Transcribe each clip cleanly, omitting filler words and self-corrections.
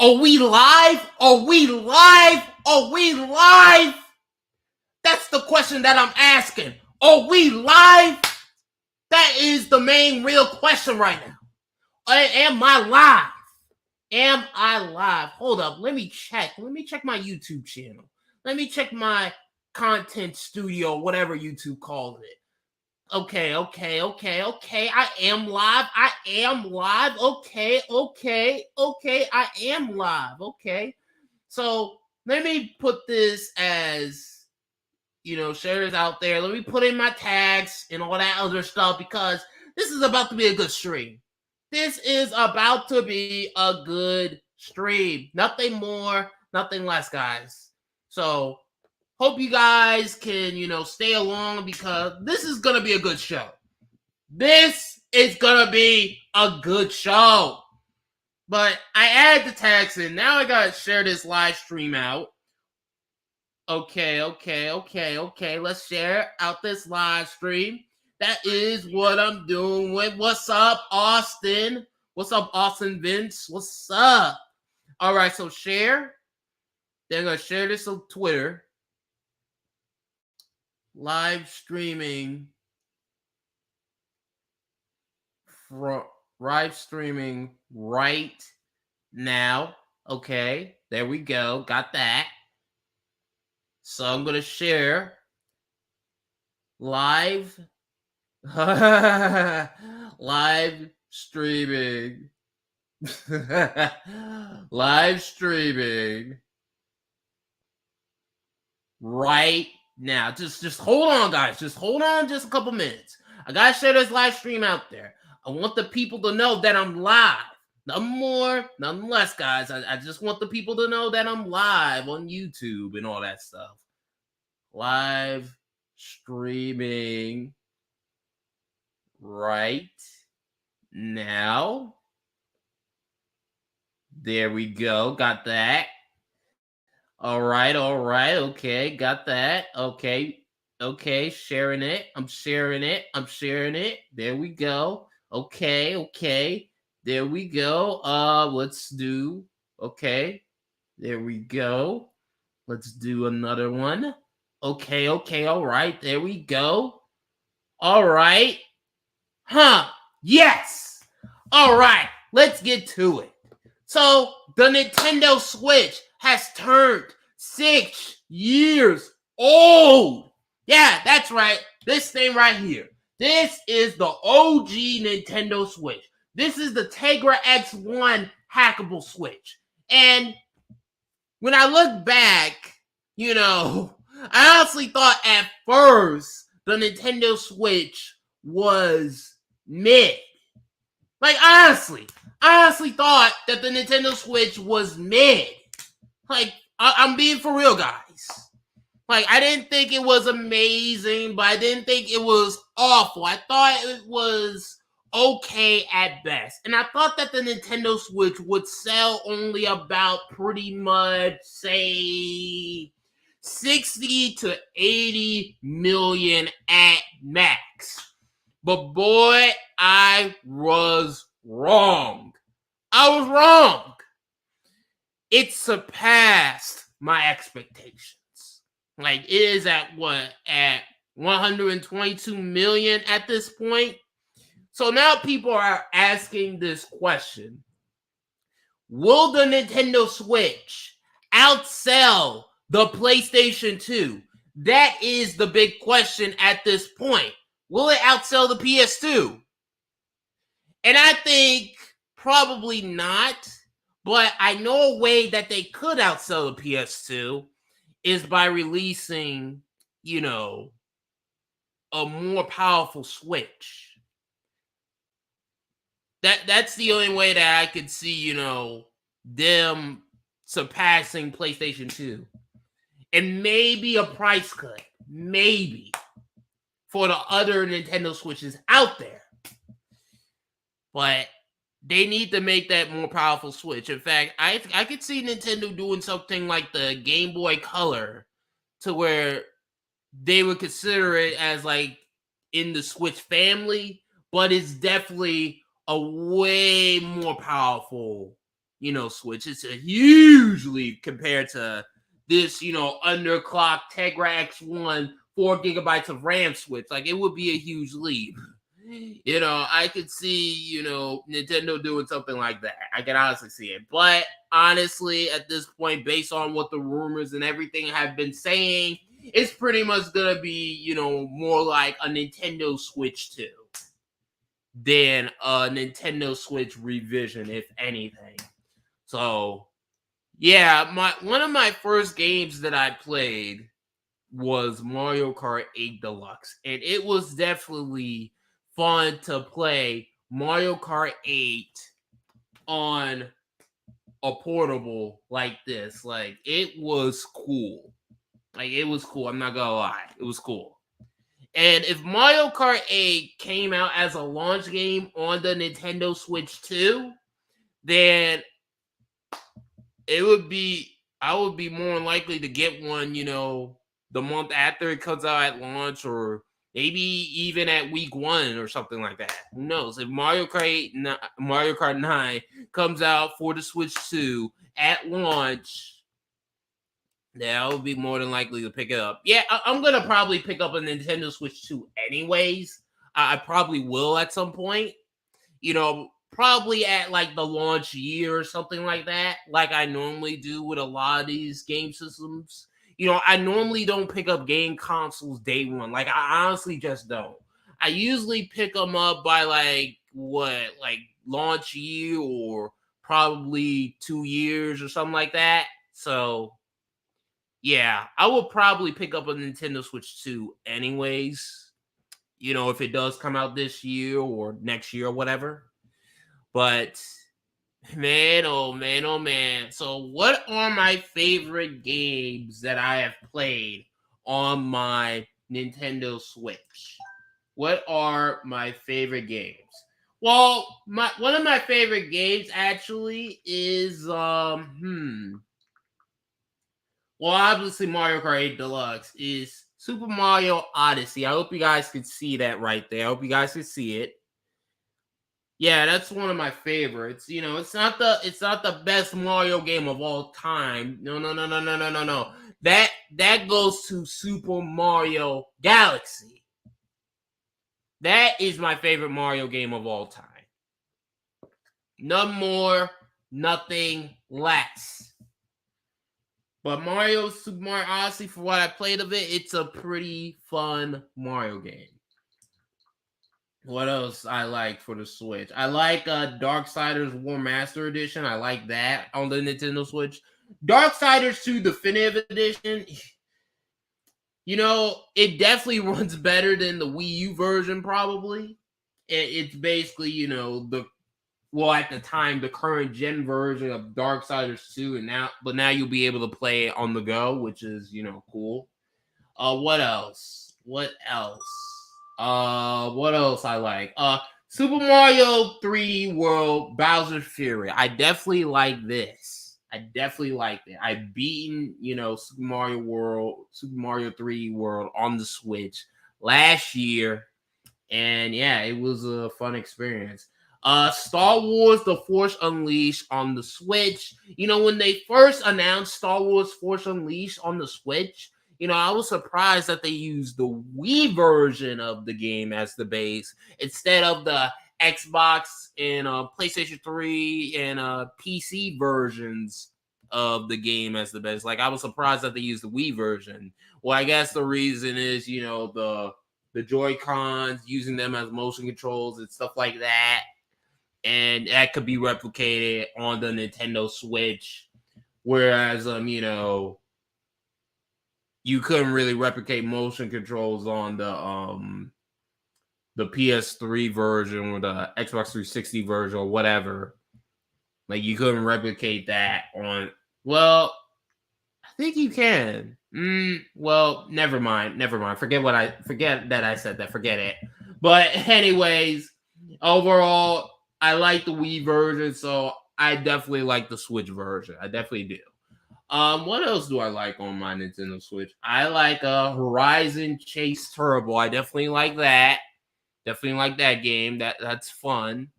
Are we live? Are we live? Are we live? That's the question that I'm asking. Are we live? That is the main real question right now. Am I live? Am I live? Hold up. Let me check. Let me check my YouTube channel. Let me check my content studio, whatever YouTube calls it. Okay. I am live. I am live. Okay. I am live. Okay. So let me put this as, share this out there. Let me put in my tags and all that other stuff because this is about to be a good stream. This is about to be a good stream. Nothing more, nothing less, guys. So hope you guys can, stay along because this is going to be a good show. This is going to be a good show. But I added the tags in. Now I got to share this live stream out. Okay. Let's share out this live stream. That is what I'm doing with. What's up, Austin? What's up, Austin Vince? What's up? All right, so share. Then I'm going to share this on Twitter. Live streaming right now. Okay, there we go. Got that. So I'm going to share live streaming. Live streaming right now. Just hold on, guys. Just hold on just a couple minutes. I gotta share this live stream out there. I want the people to know that I'm live. Nothing more, nothing less, guys. I just want the people to know that I'm live on YouTube and all that stuff. Live streaming right now. There we go. Got that. All right. Okay, got that. Okay, sharing it. I'm sharing it. There we go. Okay. There we go. Let's do. Okay. There we go. Let's do another one. Okay. All right. There we go. All right. Yes. All right. Let's get to it. So the Nintendo Switch has turned 6 years old. Yeah, that's right. This thing right here. This is the OG Nintendo Switch. This is the Tegra X1 hackable Switch. And when I look back, I honestly thought at first the Nintendo Switch was mid. Like, honestly thought that the Nintendo Switch was mid. Like, I'm being for real, guys. Like, I didn't think it was amazing, but I didn't think it was awful. I thought it was okay at best. And I thought that the Nintendo Switch would sell only about pretty much, say, 60 to 80 million at max. But boy, I was wrong. It surpassed my expectations. Like, it is at 122 million at this point. So now people are asking this question. Will the Nintendo Switch outsell the PlayStation 2? That is the big question at this point. Will it outsell the PS2? And I think probably not. But I know a way that they could outsell the PS2 is by releasing, a more powerful Switch. That's the only way that I could see, them surpassing PlayStation 2. And maybe a price cut. Maybe. For the other Nintendo Switches out there. But they need to make that more powerful Switch. In fact, I could see Nintendo doing something like the Game Boy Color to where they would consider it as like in the Switch family, but it's definitely a way more powerful Switch. It's a huge leap compared to this, underclocked Tegra X1 4 GB of RAM Switch. Like, it would be a huge leap. I could see, Nintendo doing something like that. I can honestly see it. But honestly, at this point, based on what the rumors and everything have been saying, it's pretty much going to be, more like a Nintendo Switch 2 than a Nintendo Switch revision, if anything. So, yeah, one of my first games that I played was Mario Kart 8 Deluxe. And it was definitely fun to play Mario Kart 8 on a portable like this. Like, it was cool. I'm not gonna lie. It was cool. And if Mario Kart 8 came out as a launch game on the Nintendo Switch 2, then I would be more likely to get one, the month after it comes out at launch, or maybe even at week 1 or something like that. Who knows? If Mario Kart 9 comes out for the Switch 2 at launch, then I would be more than likely to pick it up. Yeah, I'm going to probably pick up a Nintendo Switch 2 anyways. I probably will at some point. Probably at like the launch year or something like that, like I normally do with a lot of these game systems. I normally don't pick up game consoles day one. Like, I honestly just don't. I usually pick them up by like launch year, or probably 2 years or something like that. So yeah, I will probably pick up a Nintendo Switch 2 anyways, if it does come out this year or next year or whatever. But man, oh man, oh man. So what are my favorite games that I have played on my Nintendo Switch? What are my favorite games? Well, one of my favorite games actually is well, obviously Mario Kart 8 Deluxe is Super Mario Odyssey. I hope you guys can see that right there. I hope you guys can see it. Yeah, that's one of my favorites. It's not the best Mario game of all time. No. That goes to Super Mario Galaxy. That is my favorite Mario game of all time. None more, nothing less. But Super Mario Odyssey, for what I played of it, it's a pretty fun Mario game. What else I like for the Switch? I like Darksiders War Master Edition. I like that on the Nintendo Switch. Darksiders 2 Definitive Edition, it definitely runs better than the Wii U version, probably. It's basically, at the time, the current gen version of Darksiders 2, but now you'll be able to play it on the go, which is, cool. What else? What else I like? Super Mario 3D World Bowser's Fury. I definitely like this. I definitely liked it. I've beaten, Super Mario 3D World on the Switch last year. And yeah, it was a fun experience. Star Wars The Force Unleashed on the Switch. When they first announced Star Wars Force Unleashed on the Switch, I was surprised that they used the Wii version of the game as the base instead of the Xbox and PlayStation 3 and PC versions of the game as the base. Like, I was surprised that they used the Wii version. Well, I guess the reason is, the Joy-Cons, using them as motion controls and stuff like that. And that could be replicated on the Nintendo Switch. Whereas, you couldn't really replicate motion controls on the PS3 version or the Xbox 360 version or whatever. Like, you couldn't replicate that on... Well, I think you can. Well, never mind. Forget that I said that. Forget it. But anyways, overall, I like the Wii version, so I definitely like the Switch version. I definitely do. What else do I like on my Nintendo Switch? I like Horizon Chase Turbo. I definitely like that. Definitely like that game. That's fun.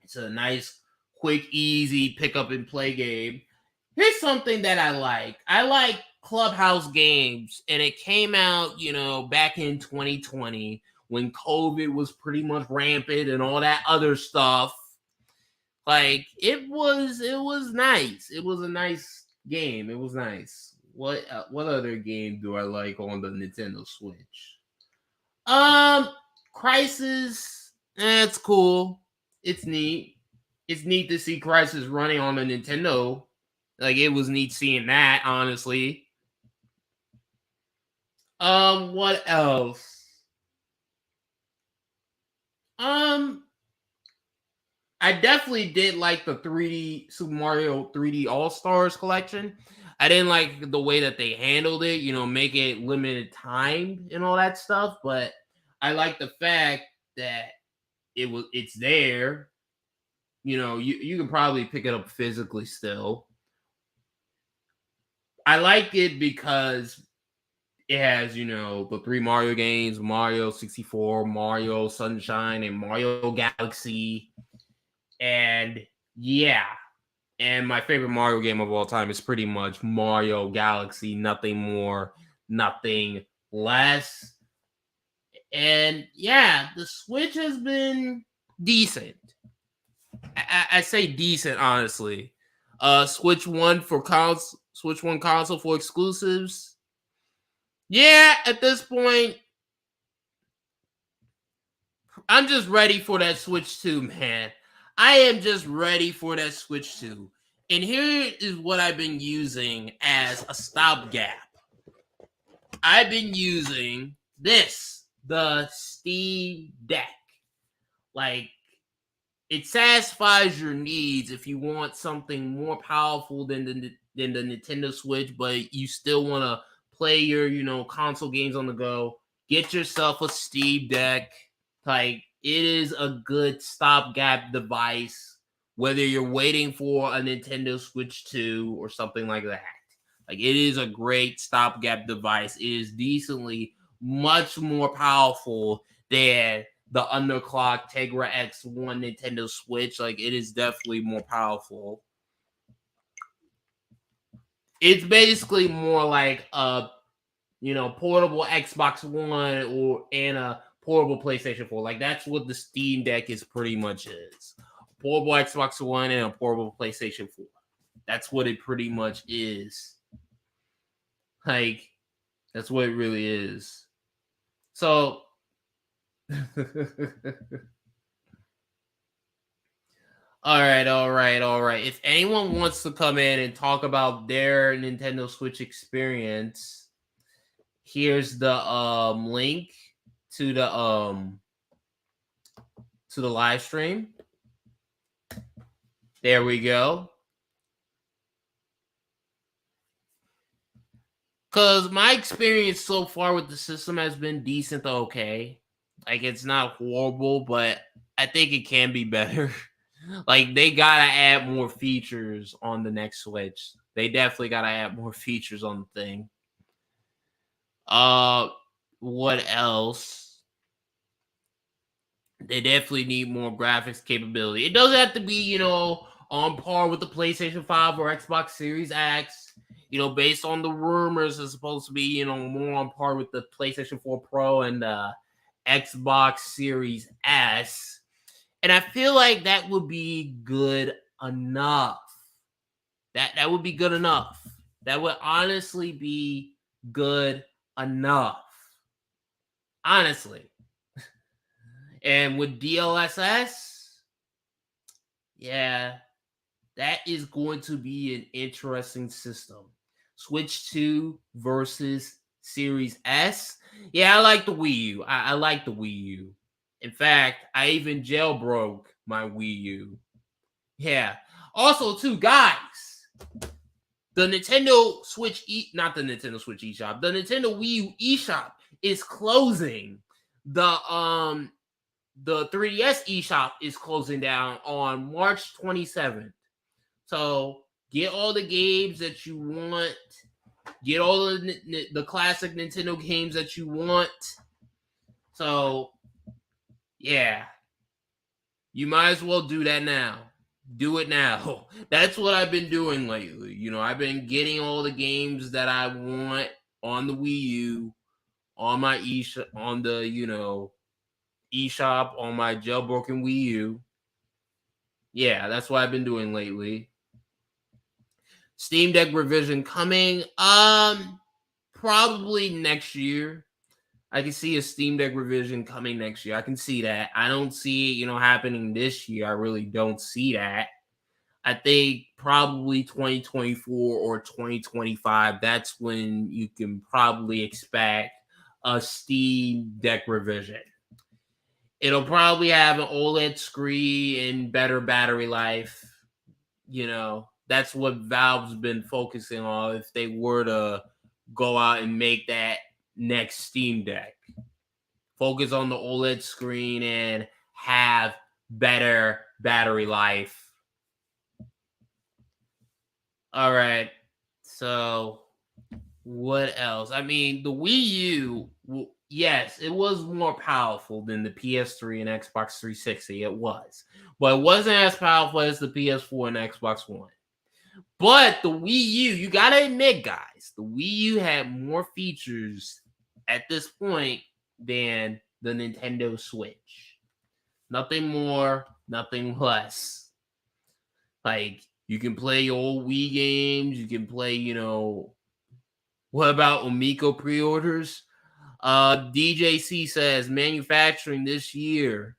It's a nice, quick, easy pick up and play game. Here's something that I like. I like Clubhouse games, and it came out, back in 2020 when COVID was pretty much rampant and all that other stuff. Like it was nice. It was a nice game. It was nice. What other game do I like on the Nintendo Switch? Crisis. It's cool. It's neat. It's neat to see Crisis running on the Nintendo. Like it was neat seeing that, honestly. What else? I definitely did like the 3D Super Mario 3D All-Stars collection. I didn't like the way that they handled it, make it limited time and all that stuff, but I like the fact that it's there. You can probably pick it up physically still. I like it because it has, the 3 Mario games, Mario 64, Mario Sunshine, and Mario Galaxy. And yeah, and my favorite Mario game of all time is pretty much Mario Galaxy, nothing more, nothing less. And yeah, the Switch has been decent. I say decent, honestly. Switch One console for exclusives. Yeah, at this point, I'm just ready for that Switch 2, man. I am just ready for that Switch 2. And here is what I've been using as a stopgap. I've been using the Steam Deck. Like, it satisfies your needs if you want something more powerful than the Nintendo Switch, but you still want to play your, console games on the go. Get yourself a Steam Deck. Like, it is a good stopgap device, whether you're waiting for a Nintendo Switch 2 or something like that. Like, it is a great stopgap device. It is decently much more powerful than the underclocked Tegra X1 Nintendo Switch. Like, it is definitely more powerful. It's basically more like a, portable Xbox One and a portable PlayStation 4. Like, that's what the Steam Deck is pretty much is. A portable Xbox One and a portable PlayStation 4. That's what it pretty much is. Like, that's what it really is. So, all right. If anyone wants to come in and talk about their Nintendo Switch experience, here's the link to the live stream. There we go. Because my experience so far with the system has been decent to okay. Like, it's not horrible, but I think it can be better. Like, they gotta add more features on the next Switch. They definitely gotta add more features on the thing. What else? They definitely need more graphics capability. It doesn't have to be, on par with the PlayStation 5 or Xbox Series X. Based on the rumors, it's supposed to be, more on par with the PlayStation 4 Pro and the Xbox Series S. And I feel like that would be good enough. That would be good enough. That would honestly be good enough. Honestly. And with DLSS, yeah, that is going to be an interesting system. Switch 2 versus Series S. Yeah, I like the Wii U. I like the Wii U. In fact, I even jailbroke my Wii U. Yeah. Also, too, guys, the Nintendo Switch not the Nintendo Switch eShop, the Nintendo Wii U eShop is closing. The 3DS eShop is closing down on March 27th. So get all the games that you want. Get all the classic Nintendo games that you want. So, yeah. You might as well do that now. Do it now. That's what I've been doing lately. I've been getting all the games that I want on the Wii U, on my on the eShop, on my jailbroken Wii U. Yeah, that's what I've been doing lately. Steam Deck revision coming probably next year. I can see a Steam Deck revision coming next year. I can see that. I don't see it, happening this year. I really don't see that. I think probably 2024 or 2025, that's when you can probably expect a Steam Deck revision. It'll probably have an OLED screen and better battery life. That's what Valve's been focusing on if they were to go out and make that next Steam Deck. Focus on the OLED screen and have better battery life. All right. So what else? I mean, the Wii U, yes, it was more powerful than the PS3 and Xbox 360. It was. But it wasn't as powerful as the PS4 and Xbox One. But the Wii U, you got to admit, guys, the Wii U had more features at this point than the Nintendo Switch. Nothing more, nothing less. Like, you can play old Wii games. You can play, what about Omiko pre-orders? DJC says manufacturing this year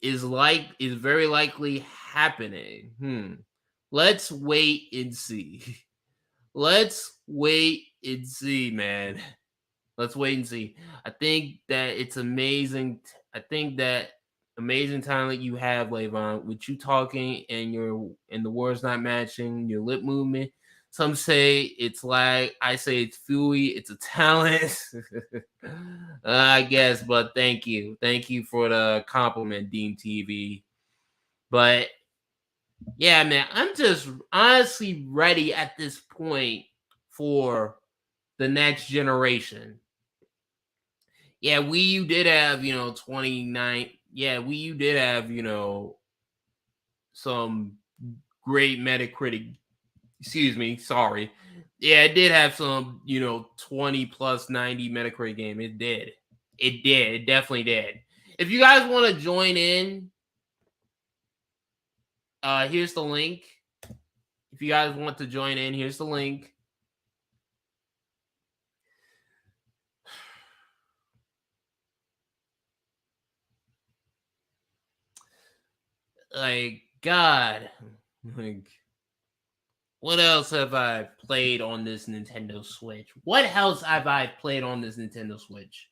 is very likely happening. Let's wait and see. Let's wait and see, man. Let's wait and see. I think that it's amazing. I think that amazing talent you have, Lavon, with you talking and the words not matching, your lip movement. Some say it's like, I say it's fooey, it's a talent. I guess, but thank you. Thank you for the compliment, Dean TV. But yeah, man, I'm just honestly ready at this point for the next generation. Yeah, Wii U did have, 29. Yeah, Wii U did have, some great Metacritic. Excuse me, sorry. Yeah, it did have some, 20 plus 90 Metacritic game. It did. It did. It definitely did. If you guys want to join in, here's the link. If you guys want to join in, here's the link. Like, God. Like, what else have I played on this Nintendo Switch? What else have I played on this Nintendo Switch?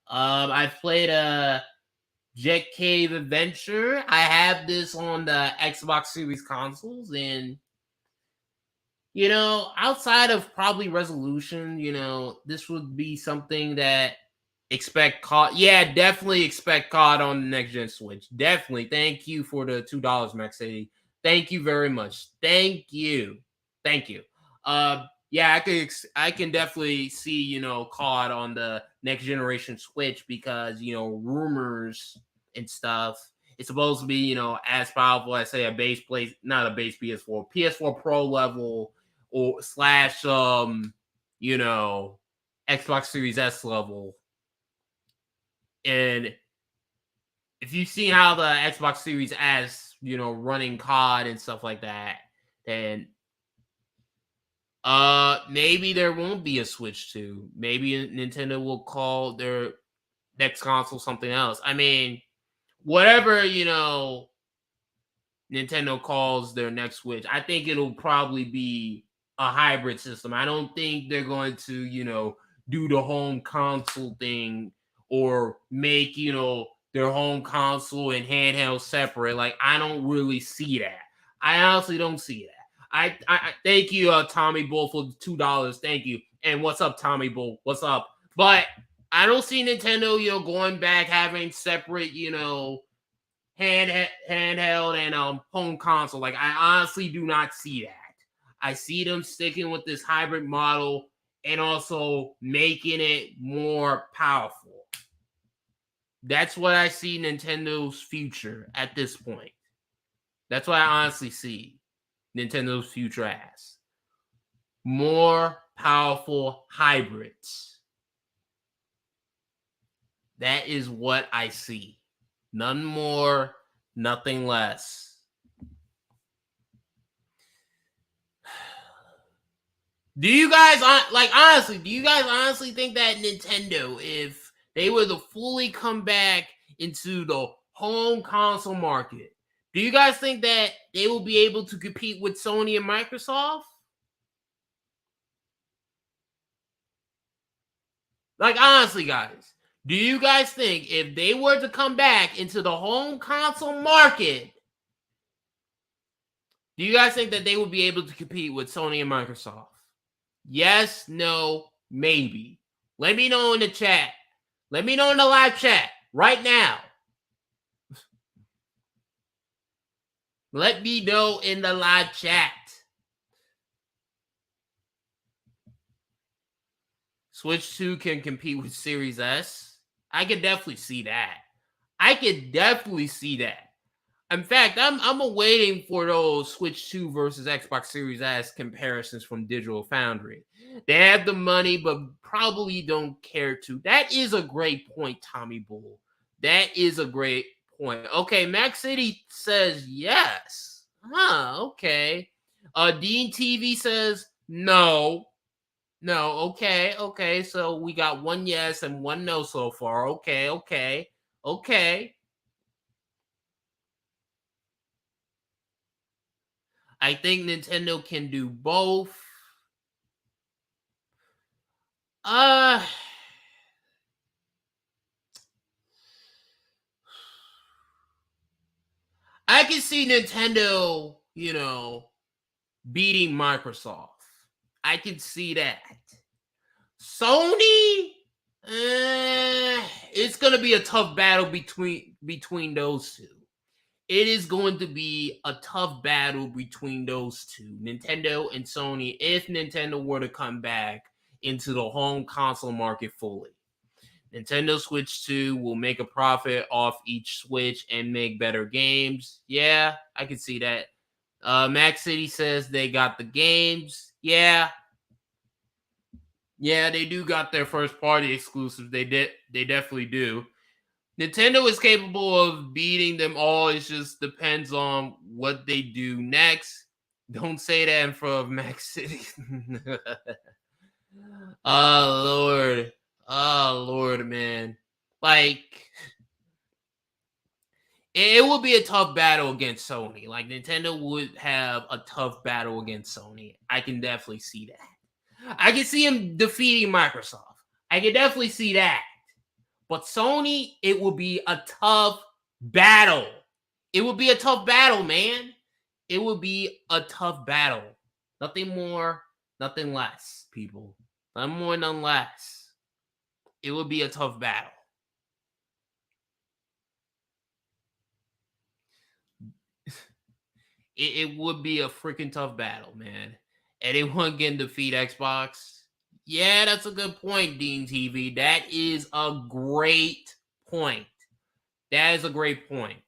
I've played Jet Cave Adventure. I have this on the Xbox Series consoles, and outside of probably Resolution, this would be something that expect COD. Yeah, definitely expect COD on the next gen Switch. Definitely. Thank you for the $2, Max 80. Thank you very much. Thank you. Yeah, I can definitely see, COD on the next generation Switch because, rumors and stuff. It's supposed to be, as powerful as say not a base PS4 Pro level or / Xbox Series S level. And if you've seen how the Xbox Series S, running COD and stuff like that, then maybe there won't be a Switch 2. Maybe Nintendo will call their next console something else. I mean, whatever, Nintendo calls their next Switch, I think it'll probably be a hybrid system. I don't think they're going to, do the home console thing or make, their home console and handheld separate. Like, I don't really see that. I honestly don't see that. I thank you, Tommy Bull, for $2. Thank you. And what's up, Tommy Bull? What's up? But I don't see Nintendo, going back having separate, handheld and home console. Like, I honestly do not see that. I see them sticking with this hybrid model and also making it more powerful. That's what I see Nintendo's future at this point. That's what I honestly see Nintendo's future as. More powerful hybrids. That is what I see. None more, nothing less. Do you guys, honestly, do you guys honestly think that Nintendo, if they were to fully come back into the home console market, do you guys think that they will be able to compete with Sony and Microsoft? Like, honestly, guys, do you guys think if they were to come back into the home console market, do you guys think that they would be able to compete with Sony and Microsoft? Yes, no, maybe. Let me know in the chat. Let me know in the live chat right now. Let me know in the live chat. Switch 2 can compete with Series S. I could definitely see that. I could definitely see that. In fact, I'm awaiting for those Switch 2 versus Xbox Series S comparisons from Digital Foundry. They have the money, but probably don't care to. That is a great point, Tommy Bull. That is a great point. Okay, Max City says yes. Huh, okay. Dean TV says no. No, okay. So we got one yes and one no so far. Okay. I think Nintendo can do both. I can see Nintendo, beating Microsoft. I can see that. Sony, it's going to be a tough battle between those two. It is going to be a tough battle between those two, Nintendo and Sony, if Nintendo were to come back into the home console market fully. Nintendo Switch 2 will make a profit off each Switch and make better games. Yeah, I can see that. Max City says they got the games. Yeah, they do got their first party exclusives. They definitely do. Nintendo is capable of beating them all. It just depends on what they do next. Don't say that in front of Max City. Oh Lord, man. Like, it would be a tough battle against Sony. Like, Nintendo would have a tough battle against Sony. I can definitely see that. I can see him defeating Microsoft. I can definitely see that. But Sony, it will be a tough battle. It will be a tough battle, man. It will be a tough battle. Nothing more, nothing less, people. Nothing more, none less. It will be a tough battle. It would be a freaking tough battle, man. Anyone can defeat Xbox. Yeah, that's a good point, Dean TV. That is a great point. That is a great point.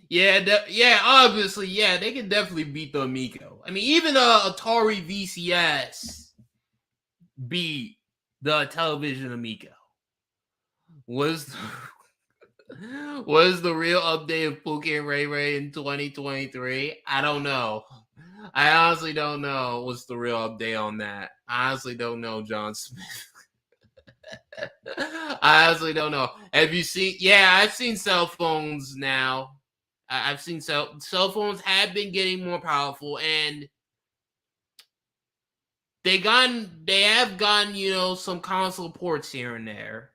Yeah, obviously, yeah, they can definitely beat the Amico. I mean, even the Atari VCS beat the television Amico. Was the real update of Pookie and Ray Ray in 2023? I don't know. I honestly don't know what's the real update on that. I honestly don't know, John Smith. I honestly don't know. Have you seen? Yeah, I've seen cell phones now. I've seen cell phones have been getting more powerful, and they have gotten some console ports here and there.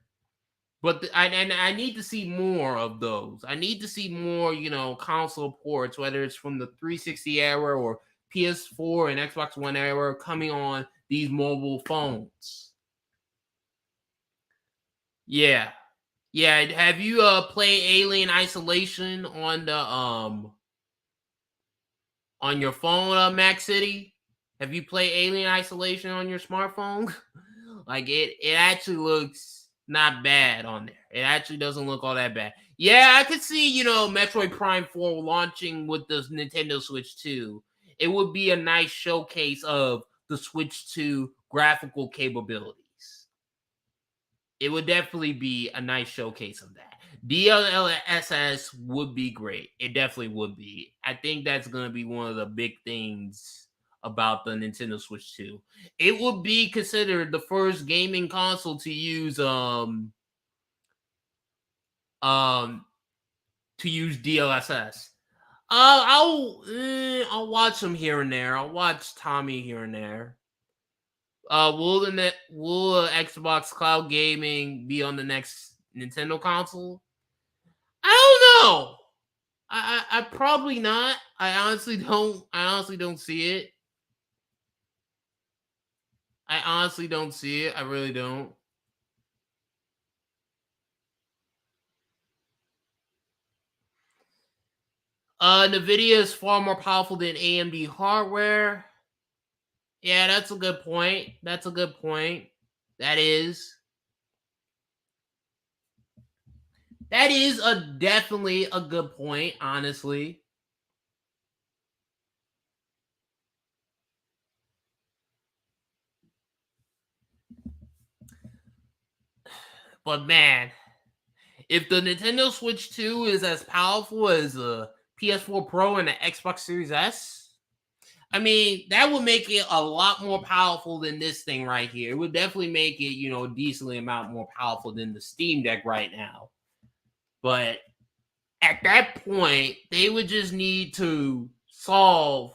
But I need to see more of those. I need to see more, console ports, whether it's from the 360 era or PS4 and Xbox One era, coming on these mobile phones. Yeah. Have you played Alien Isolation on the on your phone, Max City? Have you played Alien Isolation on your smartphone? Like, it actually looks not bad on there. It actually doesn't look all that bad. Yeah, I could see, Metroid Prime 4 launching with the Nintendo Switch 2. It would be a nice showcase of the Switch 2 graphical capabilities. It would definitely be a nice showcase of that. DLSS would be great. It definitely would be. I think that's going to be one of the big things about the Nintendo Switch 2. It would be considered the first gaming console to use DLSS. I'll watch them here and there. I'll watch Tommy here and there. Will Xbox Cloud Gaming be on the next Nintendo console? I don't know. I probably not. I honestly don't see it. I honestly don't see it. I really don't. NVIDIA is far more powerful than AMD hardware. Yeah, that's a good point. That's a good point. That is definitely a good point, honestly. But man, if the Nintendo Switch 2 is as powerful as a PS4 Pro and the Xbox Series S, I mean, that would make it a lot more powerful than this thing right here. It would definitely make it, a decently amount more powerful than the Steam Deck right now. But at that point, they would just need to solve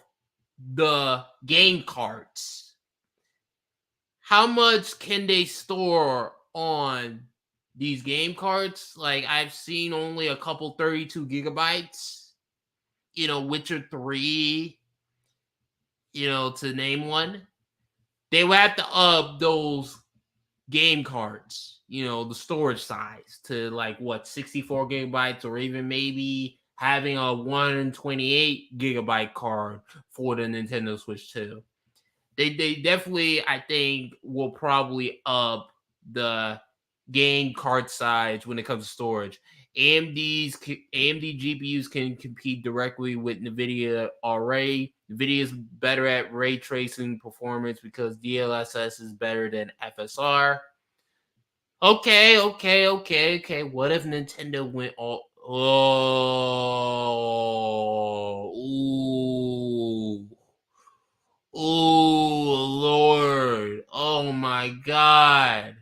the game carts. How much can they store on these game carts? Like, I've seen only a couple 32 gigabytes. Witcher 3, to name one. They would have to up those game cards, the storage size to 64 gigabytes, or even maybe having a 128 gigabyte card for the Nintendo Switch 2. They definitely, I think, will probably up the game card size when it comes to storage. AMD GPUs can compete directly with NVIDIA already. NVIDIA is better at ray tracing performance because DLSS is better than FSR. Okay. What if Nintendo went all... Oh, Lord. Oh, my God.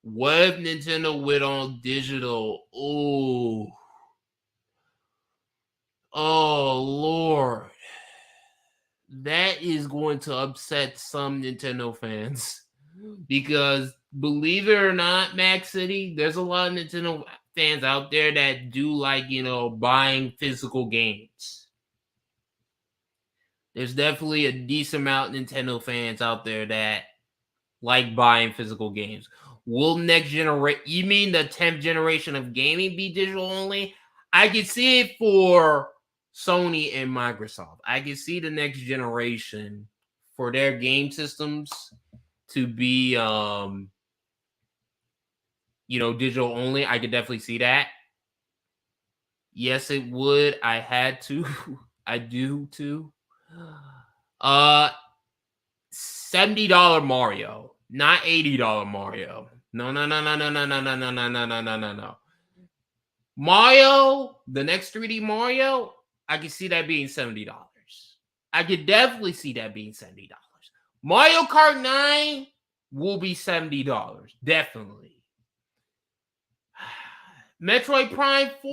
What if Nintendo went on digital? Oh, Lord. That is going to upset some Nintendo fans. Because believe it or not, Max City, there's a lot of Nintendo fans out there that do like, buying physical games. There's definitely a decent amount of Nintendo fans out there that like buying physical games. Will next generation, you mean the 10th generation of gaming, be digital only? I can see it for Sony and Microsoft. I can see the next generation for their game systems to be digital only. I could definitely see that. Yes, it would. I had to. I do too. $70 Mario, not $80 Mario. No. Mario, the next 3D Mario, I can see that being $70. I could definitely see that being $70. Mario Kart 9 will be $70. Definitely. Metroid Prime 4,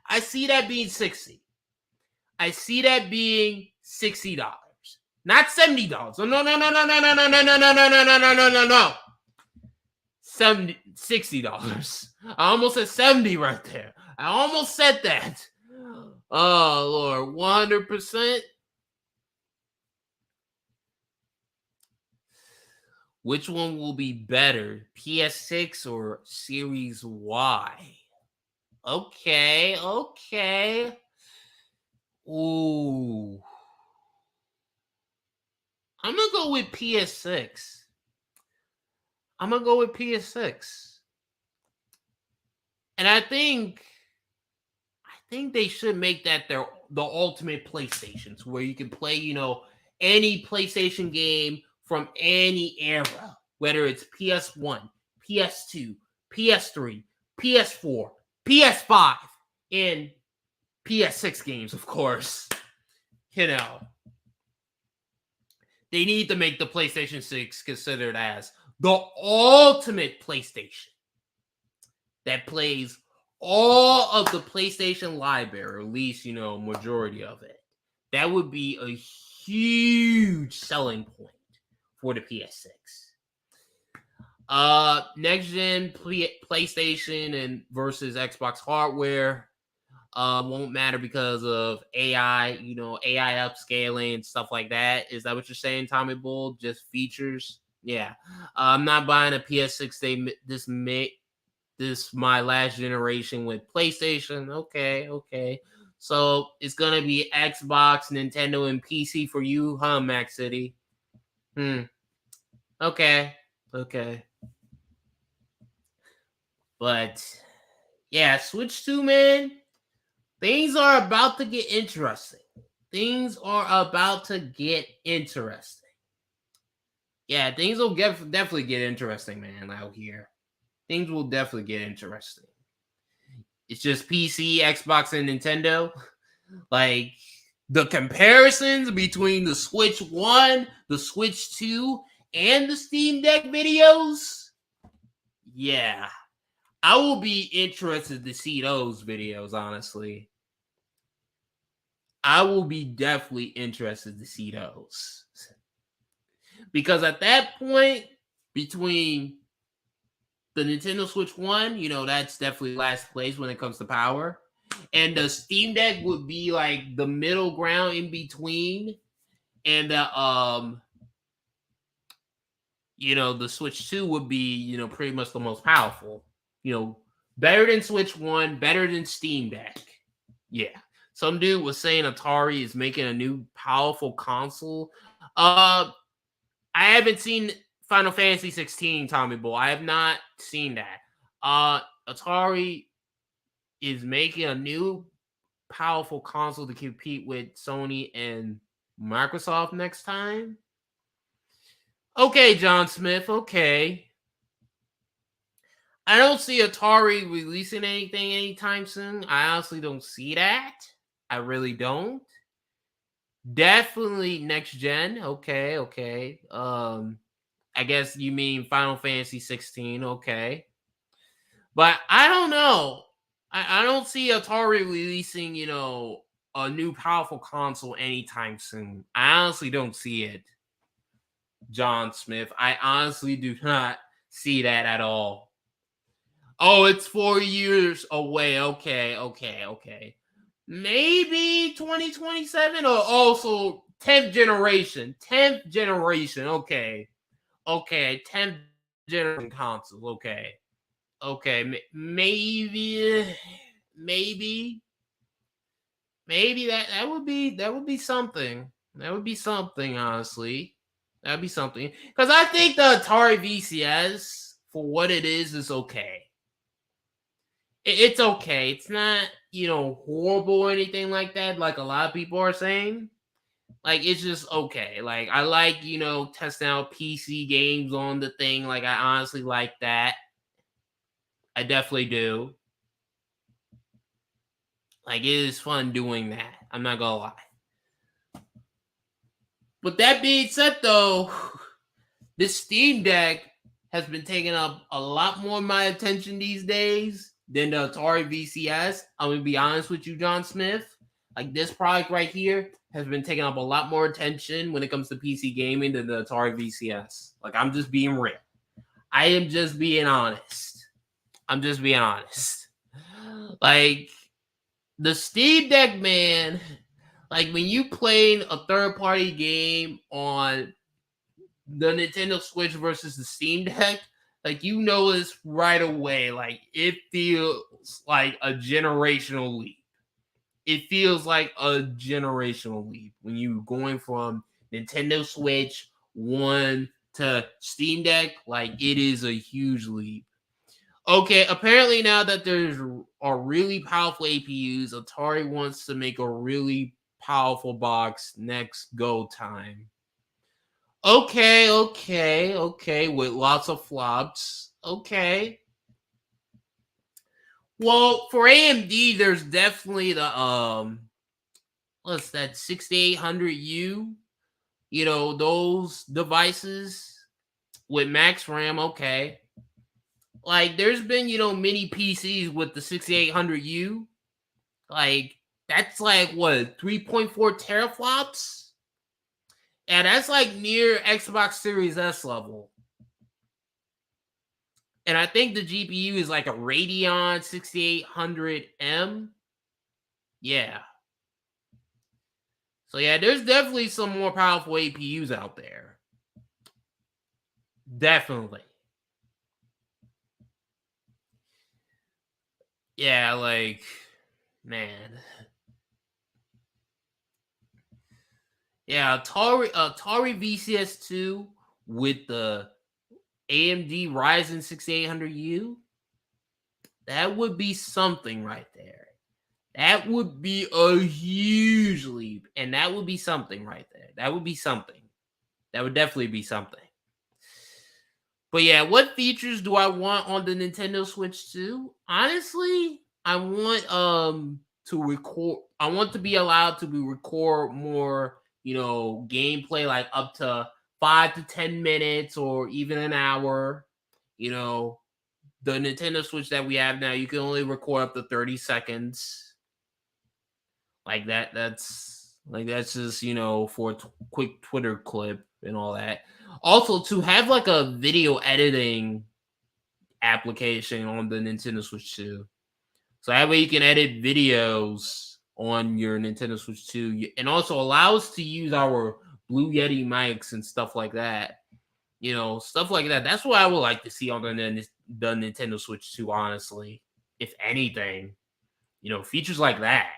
I see that being $60. I see that being $60. Not $70. No. $60. I almost said 70 right there. I almost said that. Oh, Lord. 100%. Which one will be better? PS6 or Series Y? Okay. Ooh. I'm going to go with PS6. I'm gonna go with PS6. And I think they should make that the ultimate PlayStations, where you can play, any PlayStation game from any era, whether it's PS1, PS2, PS3, PS4, PS5, and PS6 games, of course. They need to make the PlayStation 6 considered as the ultimate PlayStation that plays all of the PlayStation library, or at least, majority of it. That would be a huge selling point for the PS6. Next gen PlayStation and versus Xbox hardware won't matter because of AI, AI upscaling and stuff like that. Is that what you're saying, Tommy Bull? Just features? Yeah. I'm not buying a PS6 this my last generation with PlayStation. Okay. So it's gonna be Xbox, Nintendo, and PC for you, huh, Max City? Okay. But yeah, Switch 2, man. Things are about to get interesting. Yeah, things will definitely get interesting, man, out here. Things will definitely get interesting. It's just PC, Xbox, and Nintendo. Like, the comparisons between the Switch 1, the Switch 2, and the Steam Deck videos. Yeah. I will be interested to see those videos, honestly. I will be definitely interested to see those. Because at that point, between the Nintendo Switch 1, that's definitely last place when it comes to power. And the Steam Deck would be like the middle ground in between. And the Switch 2 would be, pretty much the most powerful. Better than Switch 1, better than Steam Deck. Yeah. Some dude was saying Atari is making a new powerful console. I haven't seen Final Fantasy 16, Tommy Boy. I have not seen that. Atari is making a new powerful console to compete with Sony and Microsoft next time. Okay, John Smith. Okay. I don't see Atari releasing anything anytime soon. I honestly don't see that. I really don't. Definitely next gen. Okay. I guess you mean Final Fantasy 16. Okay. But I don't know. I don't see Atari releasing, a new powerful console anytime soon. I honestly don't see it, John Smith. I honestly do not see that at all. Oh, it's 4 years away. Okay. Maybe 2027 or also 10th generation. Okay. 10th generation console. Okay. Maybe that would be something. That would be something, honestly. That'd be something. Because I think the Atari VCS, for what it is okay. It's okay. It's not, horrible or anything like that, like a lot of people are saying. Like, it's just okay. Like, I like, testing out PC games on the thing. Like, I honestly like that. I definitely do. Like, it is fun doing that. I'm not gonna lie. With that being said, though, this Steam Deck has been taking up a lot more of my attention these days than the Atari VCS. I'm going to be honest with you, John Smith. Like, this product right here has been taking up a lot more attention when it comes to PC gaming than the Atari VCS. Like, I'm just being real. I am just being honest. Like, the Steam Deck, man, like, when you playing a third-party game on the Nintendo Switch versus the Steam Deck, like, you notice right away, like, it feels like a generational leap. When you're going from Nintendo Switch 1 to Steam Deck, like, it is a huge leap. Okay, apparently now that there's are really powerful APUs, Atari wants to make a really powerful box next go time. Okay, with lots of flops. Okay. Well, for AMD, there's definitely the what's that, 6800U? You know, those devices with max RAM, okay. Like, there's been, mini PCs with the 6800U. Like, that's like, what, 3.4 teraflops? And that's like near Xbox Series S level. And I think the GPU is like a Radeon 6800M. Yeah. So yeah, there's definitely some more powerful APUs out there. Definitely. Yeah, like, man. Yeah, Atari VCS2 with the AMD Ryzen 6800U. That would be something right there. That would be a huge leap. And that would be something right there. That would be something. That would definitely be something. But yeah, what features do I want on the Nintendo Switch 2? Honestly, I want to record. I want to be allowed to record more, gameplay, like up to 5 to 10 minutes or even an hour. The Nintendo Switch that we have now, you can only record up to 30 seconds. Like that. That's just, for a quick Twitter clip and all that. Also, to have like a video editing application on the Nintendo Switch 2. So that way you can edit videos on your Nintendo Switch 2 and also allow us to use our Blue Yeti mics and stuff like that. Stuff like that. That's what I would like to see on the Nintendo Switch 2, honestly. If anything, features like that.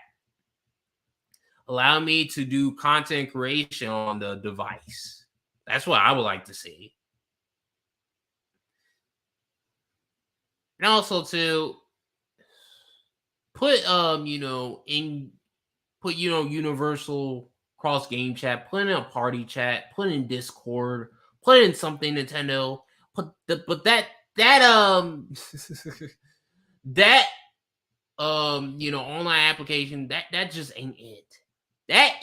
Allow me to do content creation on the device. That's what I would like to see. And also to put universal cross game chat, put in a party chat, put in Discord, put in something Nintendo, that online application, that just ain't it. That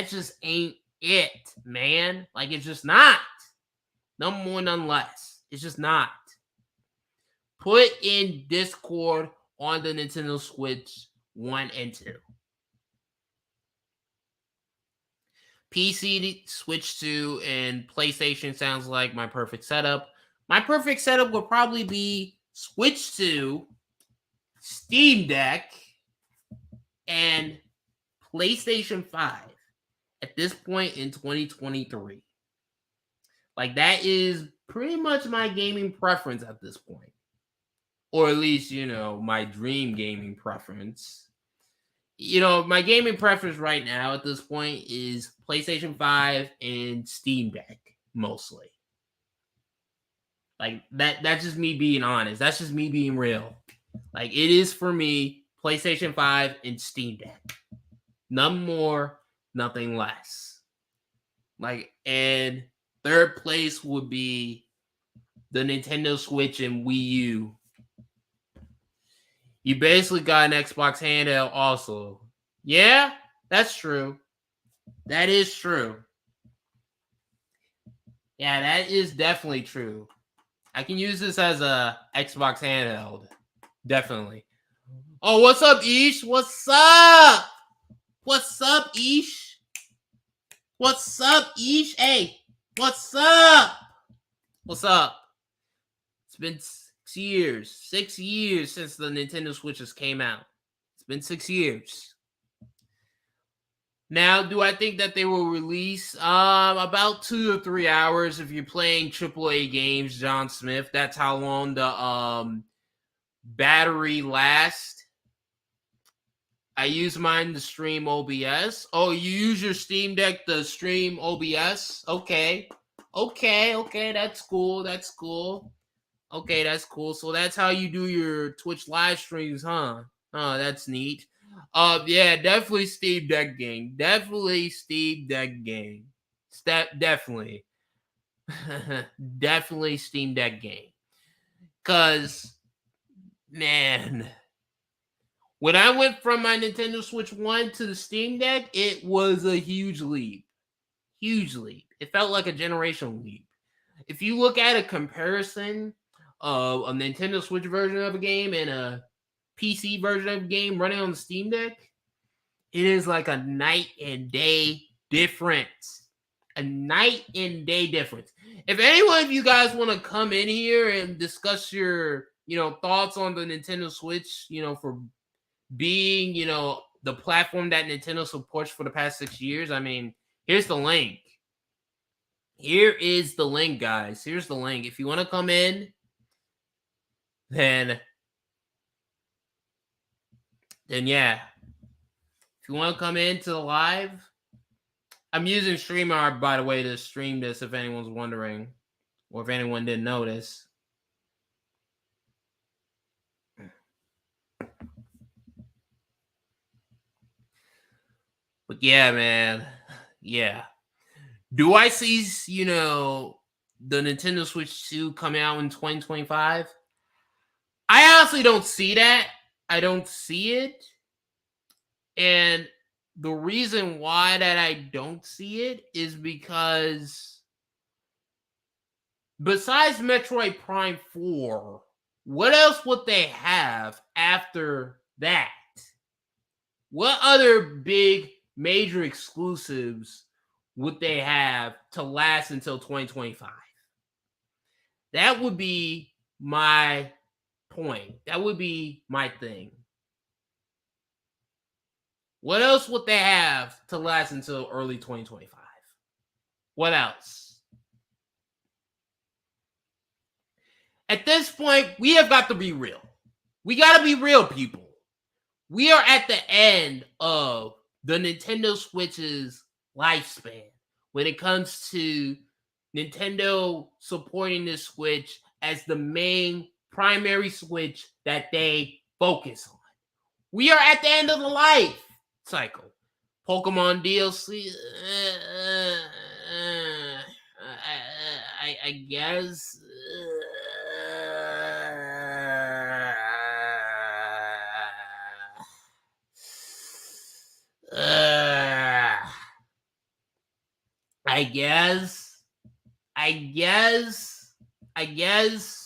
just ain't it, man. Like, it's just not. None more, none less. It's just not. Put in Discord on the Nintendo Switch 1 and 2. PC, Switch 2, and PlayStation sounds like my perfect setup. My perfect setup would probably be Switch 2, Steam Deck, and PlayStation 5 at this point in 2023. Like, that is pretty much my gaming preference at this point. Or at least, my dream gaming preference. My gaming preference right now at this point is PlayStation 5 and Steam Deck, mostly. Like, that's just me being honest. That's just me being real. Like, it is for me, PlayStation 5 and Steam Deck. None more, nothing less. Like, and third place would be the Nintendo Switch and Wii U. You basically got an Xbox handheld also. Yeah, that's true. That is true. Yeah, that is definitely true. I can use this as a Xbox handheld. Definitely. Oh, what's up, Ish? What's up? What's up, Ish? What's up, Ish? Hey, what's up? What's up? It's been 6 years since the Nintendo Switches came out. It's been 6 years. Now, do I think that they will release about 2 to 3 hours if you're playing AAA games, John Smith? That's how long the battery lasts. I use mine to stream OBS. Oh, you use your Steam Deck to stream OBS? Okay. Okay, that's cool. That's cool. Okay, that's cool. So that's how you do your Twitch live streams, huh? Oh, that's neat. Yeah, definitely Steam Deck game. Definitely Steam Deck game. Definitely. Definitely Steam Deck game. Cause man, when I went from my Nintendo Switch 1 to the Steam Deck, it was a huge leap. Huge leap. It felt like a generational leap. If you look at a comparison of a Nintendo Switch version of a game and a PC version of a game running on the Steam Deck, it is like a night and day difference. A night and day difference. If any one of you guys want to come in here and discuss your, thoughts on the Nintendo Switch, for being, the platform that Nintendo supports for the past 6 years, I mean, here's the link. Here is the link, guys. Here's the link. If you want to come in, then yeah. If you want to come into the live, I'm using StreamYard, by the way, to stream this, if anyone's wondering, or if anyone didn't notice. But yeah, man. Yeah. Do I see, the Nintendo Switch 2 coming out in 2025? I honestly don't see that. I don't see it. And the reason why that I don't see it is because besides Metroid Prime 4, what else would they have after that? What other big major exclusives would they have to last until 2025? That would be my point. That would be my thing. What else would they have to last until early 2025? What else? At this point, we have got to be real. We got to be real, people. We are at the end of the Nintendo Switch's lifespan when it comes to Nintendo supporting the Switch as the main primary Switch that they focus on. We are at the end of the life cycle. Pokemon DLC, I guess. I guess. I guess.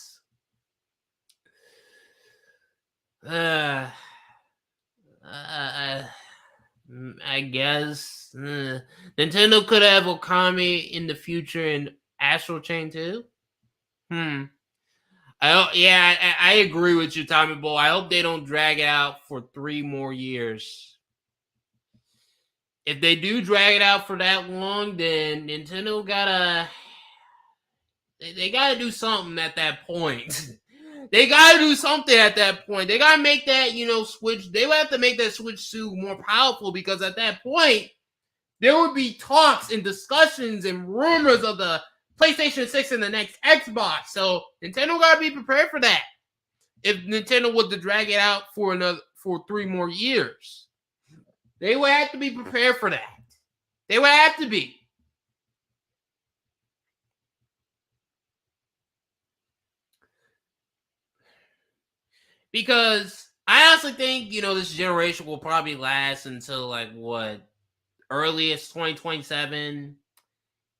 Nintendo could have Okami in the future in Astral Chain too. I agree with you, Tommy Boy. I hope they don't drag it out for 3 more years. If they do drag it out for that long, then Nintendo gotta do something at that point. They gotta do something at that point. They gotta make that, Switch. They would have to make that Switch 2 more powerful, because at that point, there would be talks and discussions and rumors of the PlayStation 6 and the next Xbox. So Nintendo gotta be prepared for that. If Nintendo was to drag it out for 3 more years, they would have to be prepared for that. They would have to be. Because I honestly think, this generation will probably last until earliest 2027.